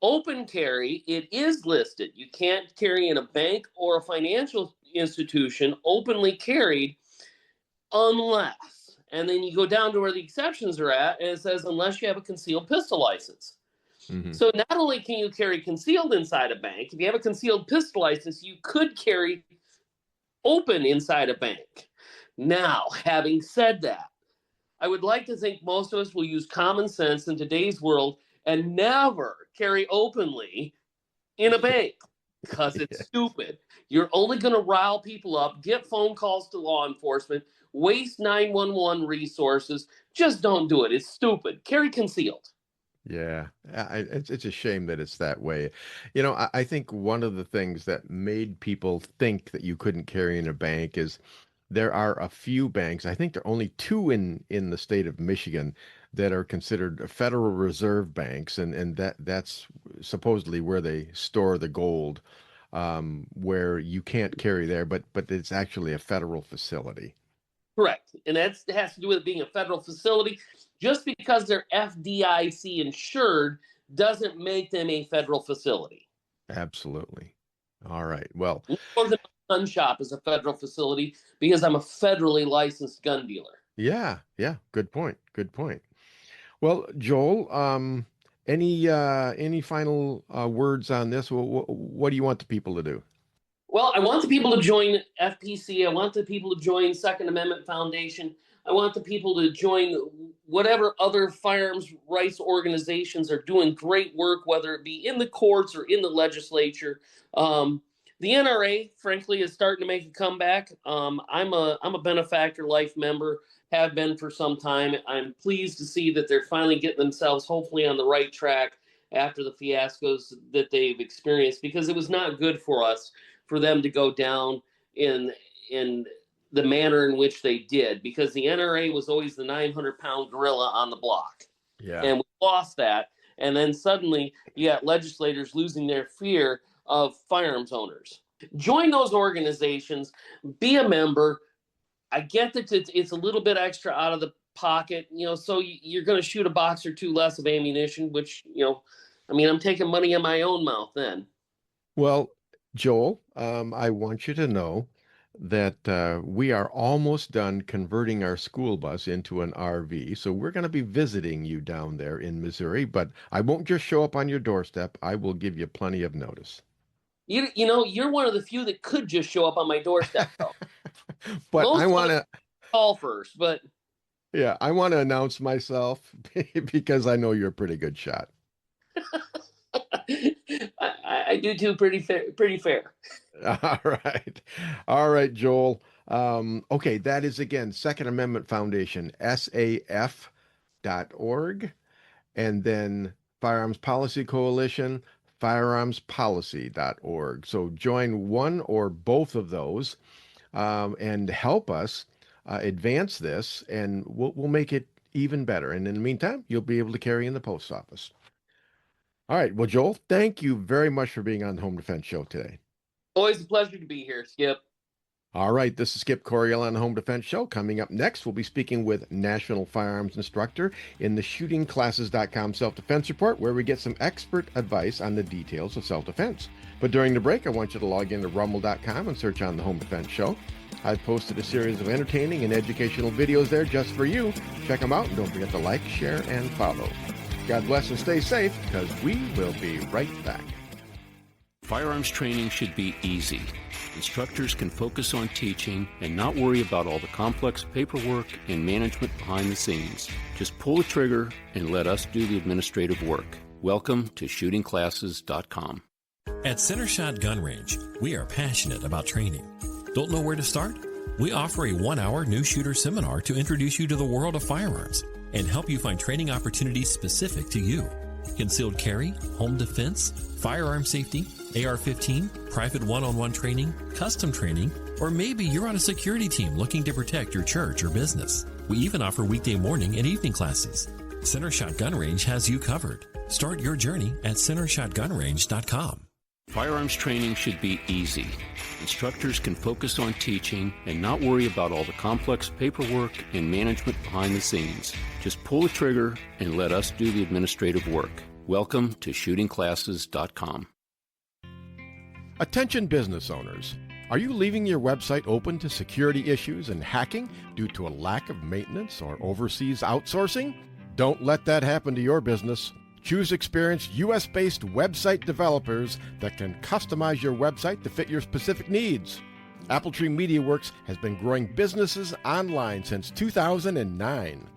Open carry, it is listed. You can't carry in a bank or a financial institution openly carried unless, and then you go down to where the exceptions are at, and it says unless you have a concealed pistol license. Mm-hmm. So not only can you carry concealed inside a bank, if you have a concealed pistol license, you could carry open inside a bank. Now, having said that, I would like to think most of us will use common sense in today's world and never carry openly in a bank because it's stupid. You're only going to rile people up, get phone calls to law enforcement, waste 911 resources. Just don't do it. It's stupid. Carry concealed. Yeah, it's a shame that it's that way. You know, I think one of the things that made people think that you couldn't carry in a bank is there are a few banks, I think there are only two in the state of Michigan that are considered Federal Reserve banks, and that's supposedly where they store the gold, where you can't carry there, but it's actually a federal facility. Correct. And that has to do with it being a federal facility. Just because they're FDIC insured doesn't make them a federal facility. Absolutely. All right. Well, more than a gun shop is a federal facility because I'm a federally licensed gun dealer. Yeah. Good point. Well, Joel, any final words on this? What do you want the people to do? Well, I want the people to join FPC. I want the people to join Second Amendment Foundation. I want the people to join whatever other firearms rights organizations are doing great work, whether it be in the courts or in the legislature. The NRA, frankly, is starting to make a comeback. I'm a benefactor life member, have been for some time. I'm pleased to see that they're finally getting themselves hopefully on the right track after the fiascos that they've experienced, because it was not good for us for them to go down in the manner in which they did, because the NRA was always the 900-pound gorilla on the block. Yeah. And we lost that. And then suddenly you got legislators losing their fear of firearms owners. Join those organizations, be a member. I get that it's a little bit extra out of the pocket, so you're going to shoot a box or two less of ammunition, which, I'm taking money in my own mouth then. Well, Joel, I want you to know that we are almost done converting our school bus into an RV. So we're going to be visiting you down there in Missouri, but I won't just show up on your doorstep. I will give you plenty of notice. You're one of the few that could just show up on my doorstep, though. But I want to call first, but yeah, I want to announce myself because I know you're a pretty good shot. I do too. Pretty fair. All right, Joel. Okay, that is again Second Amendment Foundation, SAF.org, and then Firearms Policy Coalition, firearmspolicy.org. So join one or both of those and help us advance this, and we'll make it even better. And in the meantime, you'll be able to carry in the post office. All right. Well, Joel, thank you very much for being on the Home Defense Show today. Always a pleasure to be here, Skip. All right. This is Skip Coryell on the Home Defense Show. Coming up next, we'll be speaking with National Firearms Instructor in the ShootingClasses.com Self-Defense Report, where we get some expert advice on the details of self-defense. But during the break, I want you to log into Rumble.com and search on the Home Defense Show. I've posted a series of entertaining and educational videos there just for you. Check them out, and don't forget to like, share, and follow. God bless and stay safe, because we will be right back. Firearms training should be easy. Instructors can focus on teaching and not worry about all the complex paperwork and management behind the scenes. Just pull the trigger and let us do the administrative work. Welcome to ShootingClasses.com. At Center Shot Gun Range, we are passionate about training. Don't know where to start? We offer a 1-hour new shooter seminar to introduce you to the world of firearms and help you find training opportunities specific to you. Concealed carry, home defense, firearm safety, AR-15, private one-on-one training, custom training, or maybe you're on a security team looking to protect your church or business. We even offer weekday morning and evening classes. Center Shot Gun Range has you covered. Start your journey at centershotgunrange.com. Firearms training should be easy. Instructors can focus on teaching and not worry about all the complex paperwork and management behind the scenes. Just pull the trigger and let us do the administrative work. Welcome to shootingclasses.com. Attention business owners. Are you leaving your website open to security issues and hacking due to a lack of maintenance or overseas outsourcing? Don't let that happen to your business. Choose experienced U.S.-based website developers that can customize your website to fit your specific needs. Appletree MediaWorks has been growing businesses online since 2009.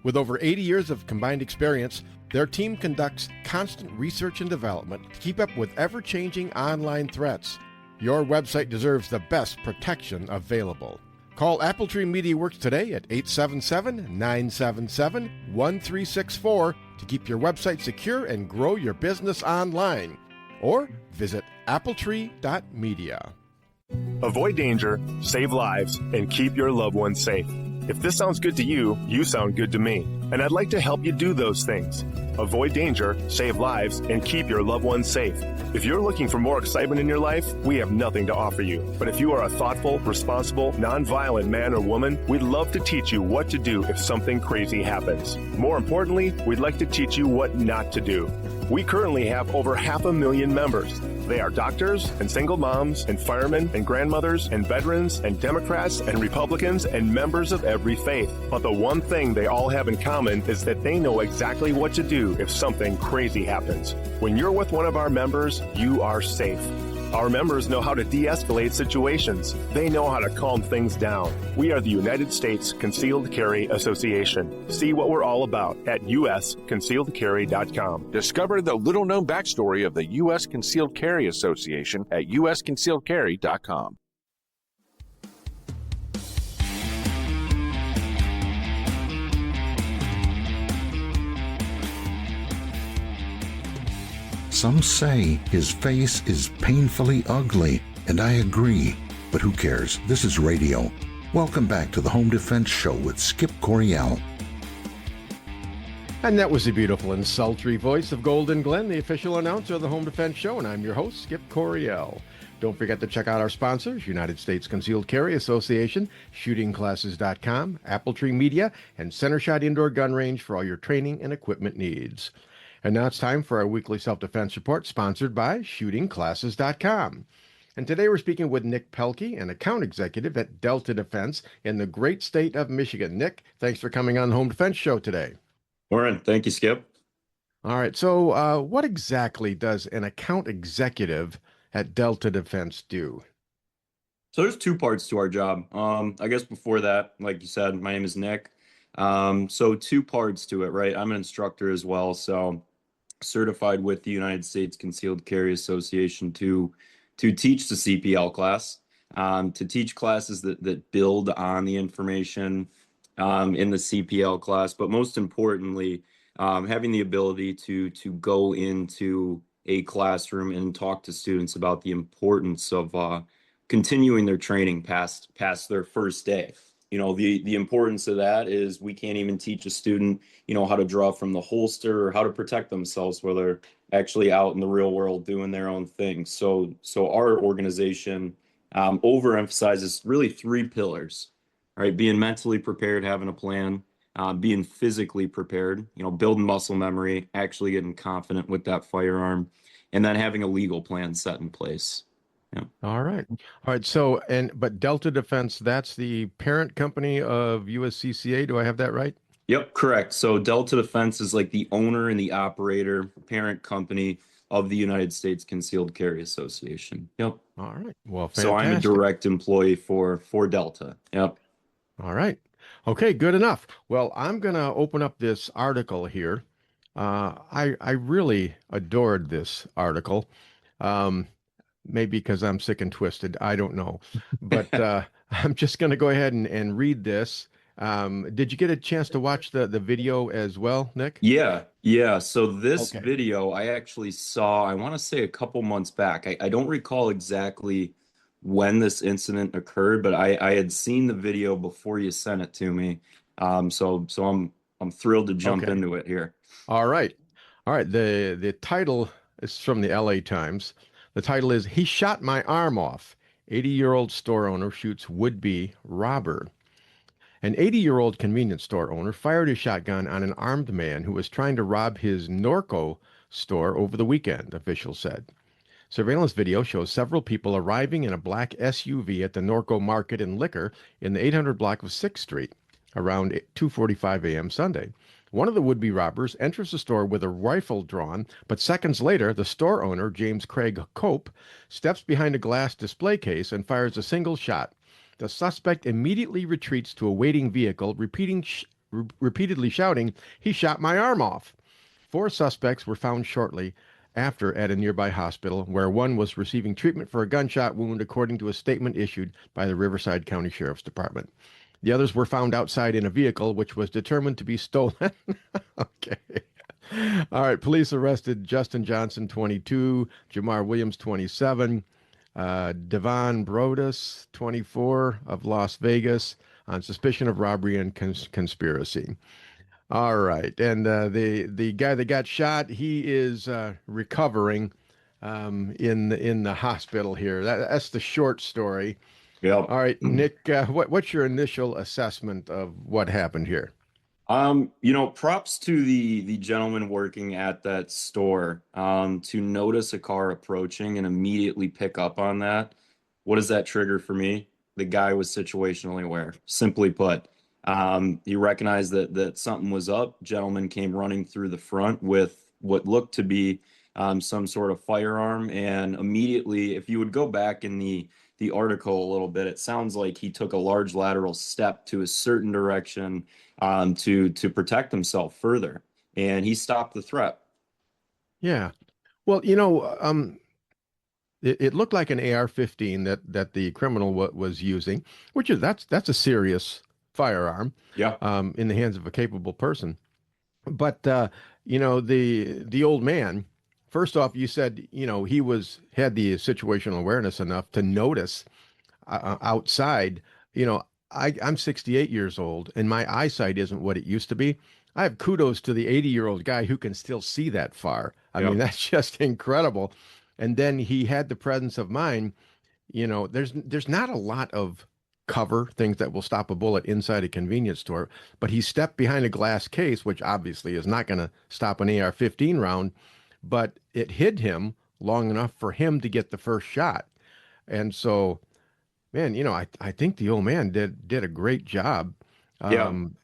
With over 80 years of combined experience, their team conducts constant research and development to keep up with ever-changing online threats. Your website deserves the best protection available. Call Appletree MediaWorks today at 877-977-1364 to keep your website secure and grow your business online. Or visit appletree.media. Avoid danger, save lives, and keep your loved ones safe. If this sounds good to you, you sound good to me. And I'd like to help you do those things. Avoid danger, save lives, and keep your loved ones safe. If you're looking for more excitement in your life, we have nothing to offer you. But if you are a thoughtful, responsible, nonviolent man or woman, we'd love to teach you what to do if something crazy happens. More importantly, we'd like to teach you what not to do. We currently have over 500,000 members. They are doctors and single moms and firemen and grandmothers and veterans and Democrats and Republicans and members of every faith. But the one thing they all have in common is that they know exactly what to do if something crazy happens. When you're with one of our members, you are safe. Our members know how to de-escalate situations. They know how to calm things down. We are the United States Concealed Carry Association. See what we're all about at usconcealedcarry.com. Discover the little-known backstory of the U.S. Concealed Carry Association at usconcealedcarry.com. Some say his face is painfully ugly, and I agree. But who cares? This is radio. Welcome back to the Home Defense Show with Skip Coryell. And that was the beautiful and sultry voice of Golden Glenn, the official announcer of the Home Defense Show, and I'm your host, Skip Coryell. Don't forget to check out our sponsors, United States Concealed Carry Association, shootingclasses.com, Appletree Media, and Center Shot Indoor Gun Range for all your training and equipment needs. And now it's time for our weekly self-defense report, sponsored by shootingclasses.com. And today we're speaking with Nick Pelkey, an account executive at Delta Defense in the great state of Michigan. Nick, thanks for coming on the Home Defense Show today. Warren, thank you, Skip. All right, so what exactly does an account executive at Delta Defense do? So there's two parts to our job. I guess before that, like you said, my name is Nick. So two parts to it, right? I'm an instructor as well, so certified with the United States Concealed Carry Association to teach the CPL class, to teach classes that build on the information in the CPL class, but most importantly, having the ability to go into a classroom and talk to students about the importance of continuing their training past their first day. You know, the importance of that is we can't even teach a student, you know, how to draw from the holster or how to protect themselves while they're actually out in the real world doing their own thing. So our organization overemphasizes really three pillars, right? Being mentally prepared, having a plan, being physically prepared, you know, building muscle memory, actually getting confident with that firearm, and then having a legal plan set in place. Yeah. All right. So, but Delta Defense, that's the parent company of USCCA. Do I have that right? Yep, correct. So Delta Defense is like the owner and the operator, parent company of the United States Concealed Carry Association. Yep. All right. Well, fantastic. So I'm a direct employee for Delta. Yep. All right. Okay, good enough. Well, I'm going to open up this article here. I really adored this article. Maybe because I'm sick and twisted. I don't know. But I'm just going to go ahead and read this. Did you get a chance to watch the video as well, Nick? Yeah. So this video I actually saw, I want to say a couple months back. I don't recall exactly when this incident occurred, but I had seen the video before you sent it to me. I'm thrilled to jump Okay. into it here. All right. All right. The title is from the LA Times. The title is He Shot My Arm Off. 80-year-old store owner shoots would-be robber. An 80-year-old convenience store owner fired his shotgun on an armed man who was trying to rob his Norco store over the weekend, officials said. Surveillance video shows several people arriving in a black SUV at the Norco Market and Liquor in the 800 block of 6th Street around 2:45 a.m. Sunday. One of the would-be robbers enters the store with a rifle drawn, but seconds later, the store owner, James Craig Cope, steps behind a glass display case and fires a single shot. The suspect immediately retreats to a waiting vehicle, repeatedly shouting, "He shot my arm off." 4 suspects were found shortly after at a nearby hospital, where one was receiving treatment for a gunshot wound, according to a statement issued by the Riverside County Sheriff's Department. The others were found outside in a vehicle, which was determined to be stolen. Okay. All right. Police arrested Justin Johnson, 22, Jamar Williams, 27, Devon Brodus, 24, of Las Vegas, on suspicion of robbery and conspiracy. All right. And the guy that got shot, he is recovering in the hospital here. That's the short story. Yep. All right, Nick, what's your initial assessment of what happened here? Props to the gentleman working at that store, to notice a car approaching and immediately pick up on that. What does that trigger for me? The guy was situationally aware. Simply put, he recognized that something was up. Gentleman came running through the front with what looked to be some sort of firearm, and immediately, if you would go back in the article a little bit, it sounds like he took a large lateral step to a certain direction to protect himself further, and he stopped the threat. Yeah. Well, it looked like an AR-15 that the criminal was using, which is that's a serious firearm. Yeah. In the hands of a capable person. But the old man. First off, you said, he had the situational awareness enough to notice outside. I'm 68 years old and my eyesight isn't what it used to be. I have kudos to the 80-year-old guy who can still see that far. I mean, that's just incredible. And then he had the presence of mind. There's not a lot of cover, things that will stop a bullet inside a convenience store, but he stepped behind a glass case, which obviously is not going to stop an AR-15 round. But it hid him long enough for him to get the first shot. And so, man, I think the old man did a great job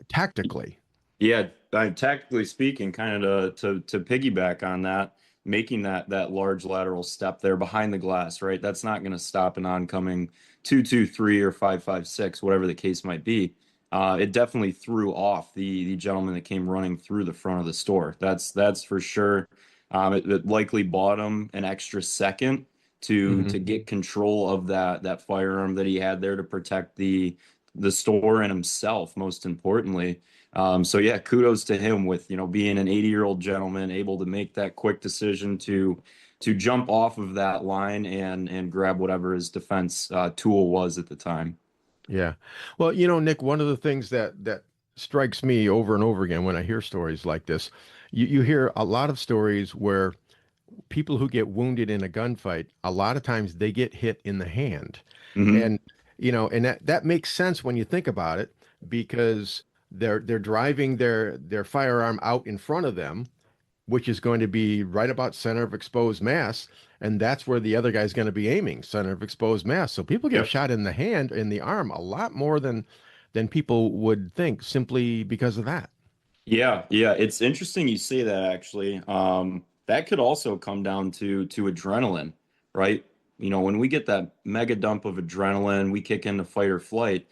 tactically. Yeah, tactically speaking, kind of to piggyback on that, making that large lateral step there behind the glass, right? That's not going to stop an oncoming 223 or 556, whatever the case might be. It definitely threw off the gentleman that came running through the front of the store. That's for sure. It likely bought him an extra second to get control of that firearm that he had there to protect the store and himself, most importantly. So yeah, kudos to him with being an 80-year-old gentleman able to make that quick decision to jump off of that line and grab whatever his defense tool was at the time. Yeah. Well, Nick, one of the things that strikes me over and over again when I hear stories like this, you hear a lot of stories where people who get wounded in a gunfight, a lot of times they get hit in the hand. And, and that makes sense when you think about it, because they're driving their firearm out in front of them, which is going to be right about center of exposed mass. And that's where the other guy's going to be aiming, center of exposed mass. So people get shot in the hand, in the arm, a lot more than people would think, simply because of that. Yeah. It's interesting you say that, actually. That could also come down to adrenaline, right? When we get that mega dump of adrenaline, we kick into fight or flight.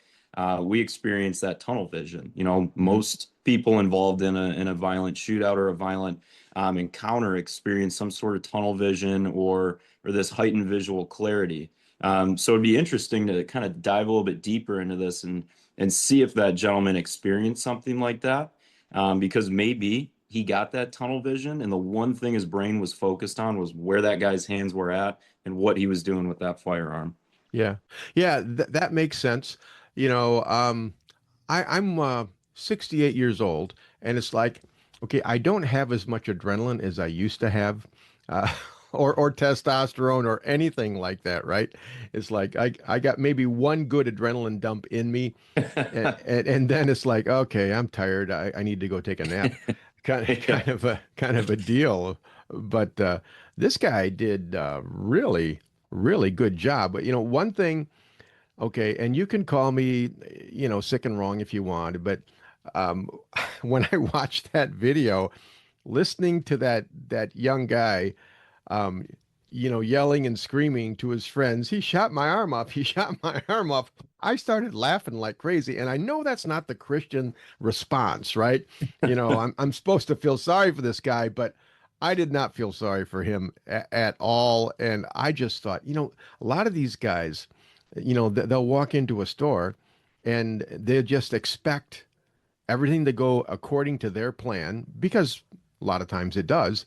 We experience that tunnel vision. Most people involved in a violent shootout or a violent encounter experience some sort of tunnel vision or this heightened visual clarity. So it'd be interesting to kind of dive a little bit deeper into this and see if that gentleman experienced something like that, because maybe he got that tunnel vision and the one thing his brain was focused on was where that guy's hands were at and what he was doing with that firearm. Yeah. That makes sense. I'm 68 years old, and it's like, okay, I don't have as much adrenaline as I used to have, uh, or testosterone or anything like that, right? It's like I got maybe one good adrenaline dump in me, and then it's like, okay, I'm tired. I need to go take a nap. Yeah. Kind of a deal. But this guy did really, really good job. But one thing, okay, and you can call me, sick and wrong if you want, but um, when I watched that video, listening to that young guy, um, yelling and screaming to his friends, he shot my arm off. He shot my arm off. I started laughing like crazy. And I know that's not the Christian response, right? I'm supposed to feel sorry for this guy, but I did not feel sorry for him at all. And I just thought, a lot of these guys, they'll walk into a store and they just expect everything to go according to their plan because a lot of times it does.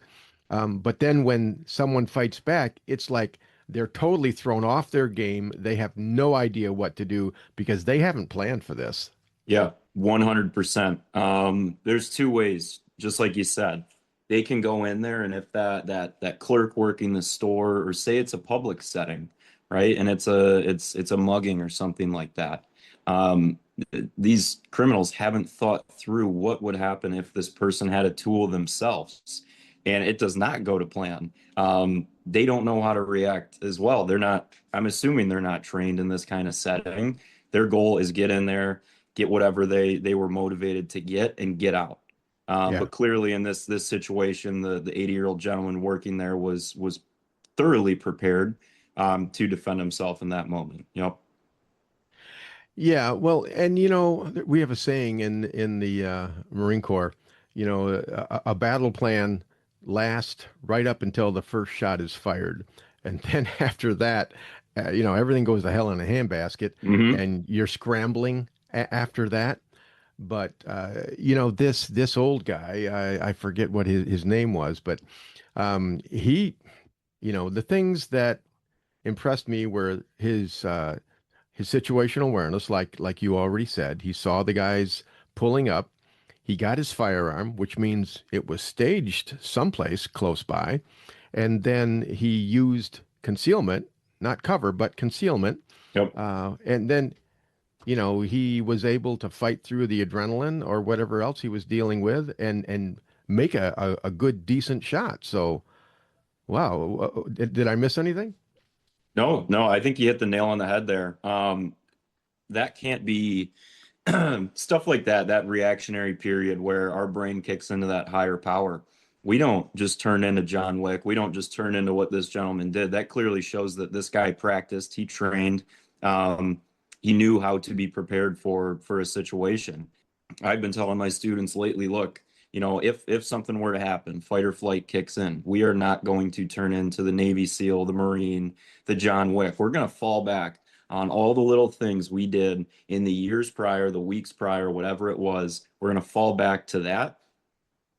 But then when someone fights back, it's like they're totally thrown off their game. They have no idea what to do because they haven't planned for this. Yeah, 100%. There's two ways, just like you said. They can go in there, and if that clerk working the store, or say it's a public setting, right, and it's a mugging or something like that. These criminals haven't thought through what would happen if this person had a tool themselves, and it does not go to plan. They don't know how to react as well. I'm assuming they're not trained in this kind of setting. Their goal is get in there, get whatever they were motivated to get, and get out. Yeah. But clearly in this situation, the 80-year-old gentleman working there was thoroughly prepared to defend himself in that moment. Yep. Yeah, well, and we have a saying in the Marine Corps, a battle plan lasts right up until the first shot is fired, and then after that, everything goes to hell in a handbasket, and you're scrambling after that. But this old guy, I forget what his name was, but he, the things that impressed me were his situational awareness, like you already said. He saw the guys pulling up. He got his firearm, which means it was staged someplace close by, and then he used concealment, not cover, but concealment. Yep. And then he was able to fight through the adrenaline or whatever else he was dealing with and make a good, decent shot. So, wow. Did I miss anything? No, I think you hit the nail on the head there. That can't be stuff like that reactionary period where our brain kicks into that higher power. We don't just turn into John Wick. We don't just turn into what this gentleman did. That clearly shows that this guy practiced, he trained, he knew how to be prepared for a situation. I've been telling my students lately, look, if something were to happen, fight or flight kicks in. We are not going to turn into the Navy SEAL, the Marine, the John Wick. We're going to fall back on all the little things we did in the years prior, the weeks prior, whatever it was. We're going to fall back to that.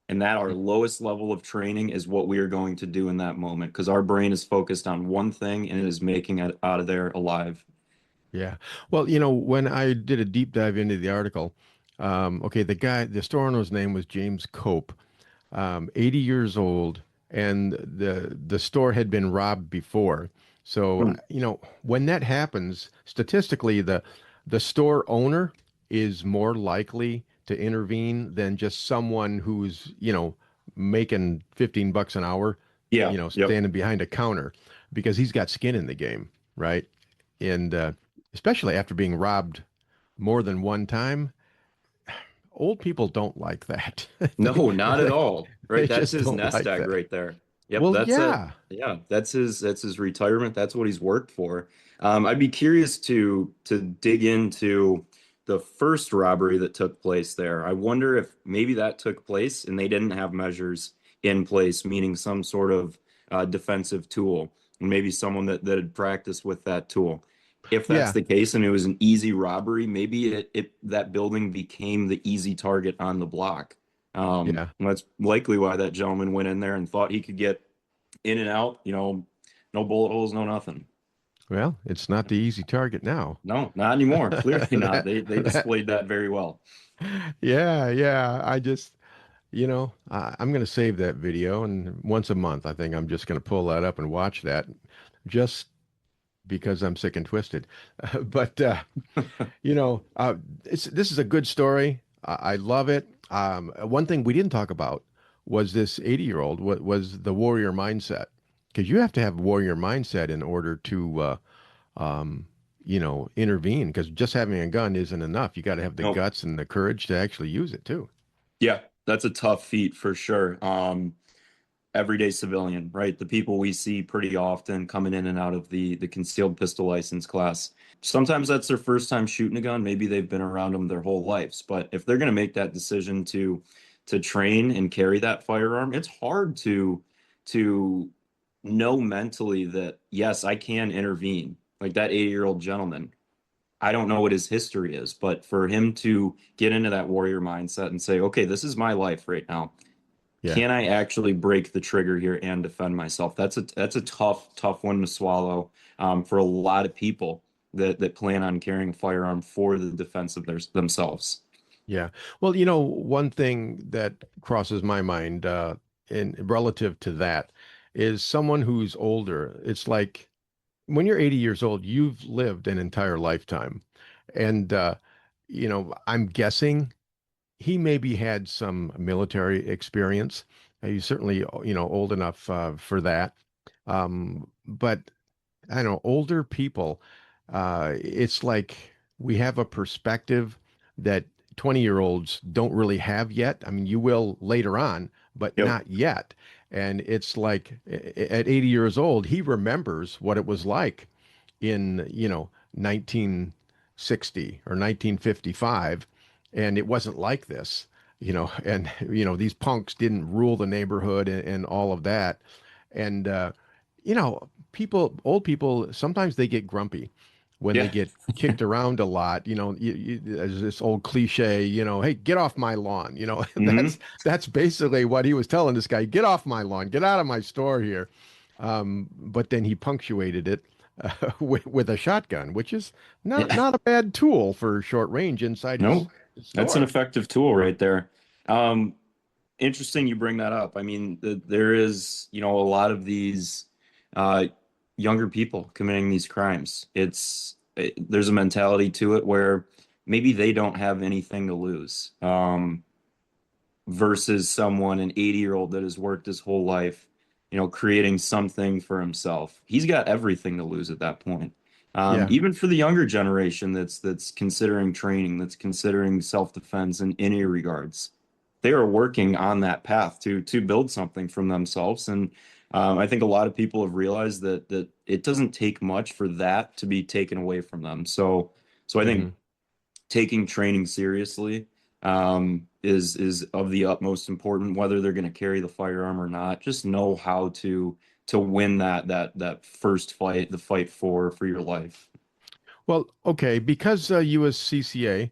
And that our lowest level of training is what we are going to do in that moment, because our brain is focused on one thing and it is making it out of there alive. Yeah. Well, when I did a deep dive into the article, okay, the store owner's name was James Cope, 80 years old, and the store had been robbed before. So, when that happens, statistically, the store owner is more likely to intervene than just someone who's, making $15 an hour, standing behind a counter, because he's got skin in the game, right? And especially after being robbed more than one time, old people don't like that. No, not at all. Right. That's his nest egg right there. Yep. Well, that's yeah. That's his retirement. That's what he's worked for. I'd be curious to dig into the first robbery that took place there. I wonder if maybe that took place and they didn't have measures in place, meaning some sort of defensive tool, and maybe someone that had practiced with that tool. If that's the case and it was an easy robbery, maybe that building became the easy target on the block. And that's likely why that gentleman went in there and thought he could get in and out, no bullet holes, no nothing. Well, it's not the easy target now. No, not anymore. Clearly not. That, They displayed that very well. yeah, yeah. I just, I'm going to save that video, and once a month, I think I'm just going to pull that up and watch that, just because I'm sick and twisted. But this is a good story. I love it. One thing we didn't talk about was this 80-year-old. What was the warrior mindset? Because you have to have a warrior mindset in order to intervene, because just having a gun isn't enough. You got to have the Nope. guts and the courage to actually use it too. Yeah, that's a tough feat for sure. Everyday civilian, right? The people we see pretty often coming in and out of the concealed pistol license class. Sometimes that's their first time shooting a gun. Maybe they've been around them their whole lives. But if they're going to make that decision to train and carry that firearm, it's hard to know mentally that, yes, I can intervene. Like that 80-year-old gentleman, I don't know what his history is, but for him to get into that warrior mindset and say, okay, this is my life right now. Yeah. Can I actually break the trigger here and defend myself? That's a tough one to swallow for a lot of people that plan on carrying a firearm for the defense of themselves. Yeah. Well, one thing that crosses my mind in relative to that is someone who's older. It's like when you're 80 years old, you've lived an entire lifetime. And, I'm guessing he maybe had some military experience. He's certainly, old enough for that. But I don't know, older people, it's like we have a perspective that 20-year-olds don't really have yet. I mean, you will later on, but Yep. not yet. And it's like at 80 years old, he remembers what it was like in, 1960 or 1955, and it wasn't like this, and these punks didn't rule the neighborhood and all of that. And old people, sometimes they get grumpy when they Yeah. get kicked around a lot. There's this old cliche, hey, get off my lawn. Mhm. That's basically what he was telling this guy: get off my lawn, get out of my store here. But then he punctuated it with a shotgun, which is not a bad tool for short range inside No, his that's an store. effective tool right there. Interesting you bring that up. I mean, there is, a lot of these uh, younger people committing these crimes. There's a mentality to it where maybe they don't have anything to lose, versus someone, an 80-year-old that has worked his whole life, creating something for himself. He's got everything to lose at that point. Yeah. Even for the younger generation that's considering training, that's considering self-defense in any regards, they are working on that path to build something from themselves. And I think a lot of people have realized that it doesn't take much for that to be taken away from them. So I think Mhm. taking training seriously is of the utmost important, whether they're going to carry the firearm or not. Just know how to win that first fight, the fight for your life. Well, okay, because USCCA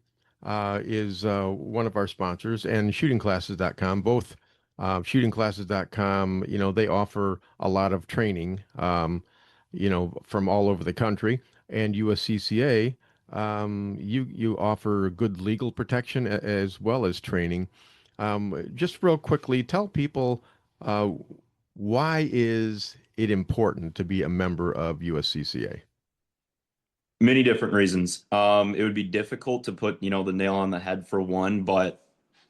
is one of our sponsors, and shootingclasses.com, both shootingclasses.com, they offer a lot of training, from all over the country, and USCCA, you offer good legal protection as well as training. Just real quickly, tell people uh, why is it important to be a member of USCCA? Many different reasons. It would be difficult to put, the nail on the head for one, but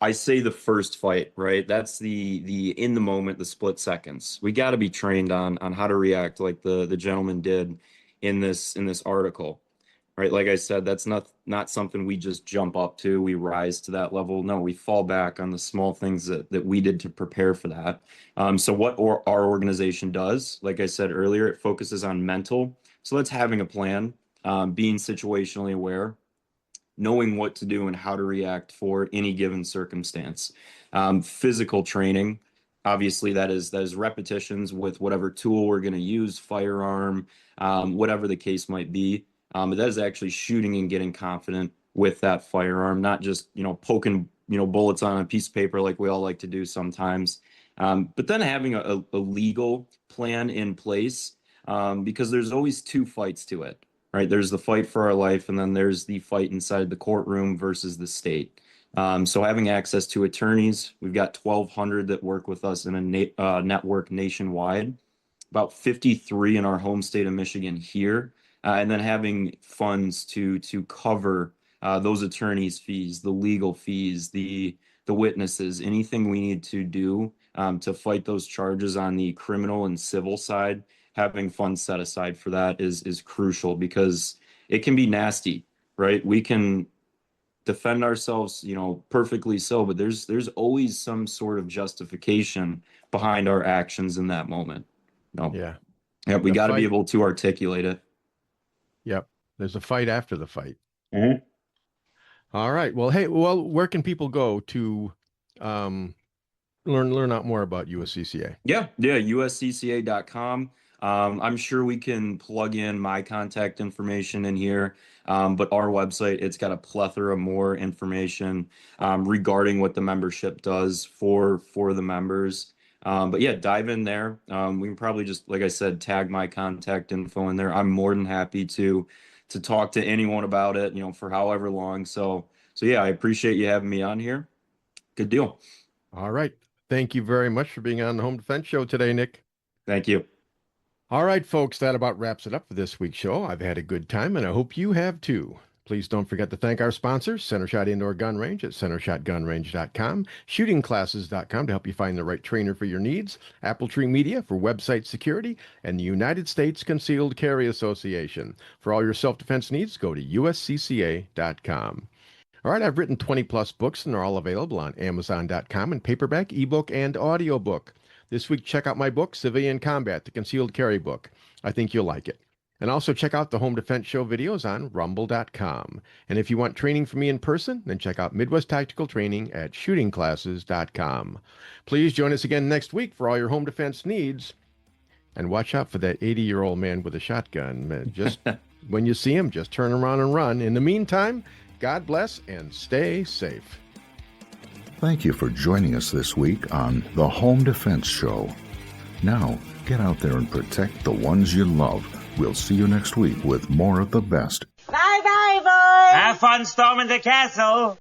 I say the first fight, right? That's the in the moment, the split seconds. We got to be trained on how to react, like the gentleman did in this article, right? Like I said, that's not something we just jump up to. We rise to that level. No, we fall back on the small things that we did to prepare for that. So what our organization does, like I said earlier, it focuses on mental. So that's having a plan, being situationally aware, knowing what to do and how to react for any given circumstance. Physical training, obviously, that is repetitions with whatever tool we're going to use, firearm, whatever the case might be. But that is actually shooting and getting confident with that firearm, not just poking bullets on a piece of paper like we all like to do sometimes. But then having a legal plan in place, because there's always two fights to it, right? There's the fight for our life, and then there's the fight inside the courtroom versus the state. So having access to attorneys, we've got 1,200 that work with us in a network nationwide, about 53 in our home state of Michigan here, and then having funds to cover those attorneys' fees, the legal fees, the witnesses, anything we need to do to fight those charges on the criminal and civil side. Having funds set aside for that is crucial, because it can be nasty, right? We can defend ourselves, perfectly so, but there's always some sort of justification behind our actions in that moment. Yeah. Yeah, we got to be able to articulate it. Yep. There's a fight after the fight. Mm-hmm. All right. Well, hey, where can people go to learn out more about USCCA? Yeah, uscca.com. I'm sure we can plug in my contact information in here, but our website, it's got a plethora more information regarding what the membership does for the members. But yeah, dive in there. We can probably just, like I said, tag my contact info in there. I'm more than happy to talk to anyone about it, for however long. So yeah, I appreciate you having me on here. Good deal. All right. Thank you very much for being on the Home Defense Show today, Nick. Thank you. All right, folks, that about wraps it up for this week's show. I've had a good time, and I hope you have too. Please don't forget to thank our sponsors, Center Shot Indoor Gun Range at centershotgunrange.com, shootingclasses.com to help you find the right trainer for your needs, Apple Tree Media for website security, and the United States Concealed Carry Association. For all your self-defense needs, go to uscca.com. All right, I've written 20-plus books, and they're all available on Amazon.com in paperback, ebook, and audiobook. This week, check out my book, Civilian Combat, the Concealed Carry Book. I think you'll like it. And also check out the Home Defense Show videos on rumble.com. And if you want training from me in person, then check out Midwest Tactical Training at shootingclasses.com. Please join us again next week for all your home defense needs. And watch out for that 80-year-old man with a shotgun. Just when you see him, just turn around and run. In the meantime, God bless and stay safe. Thank you for joining us this week on the Home Defense Show. Now, get out there and protect the ones you love. We'll see you next week with more of the best. Bye-bye, boys! Have fun storming the castle!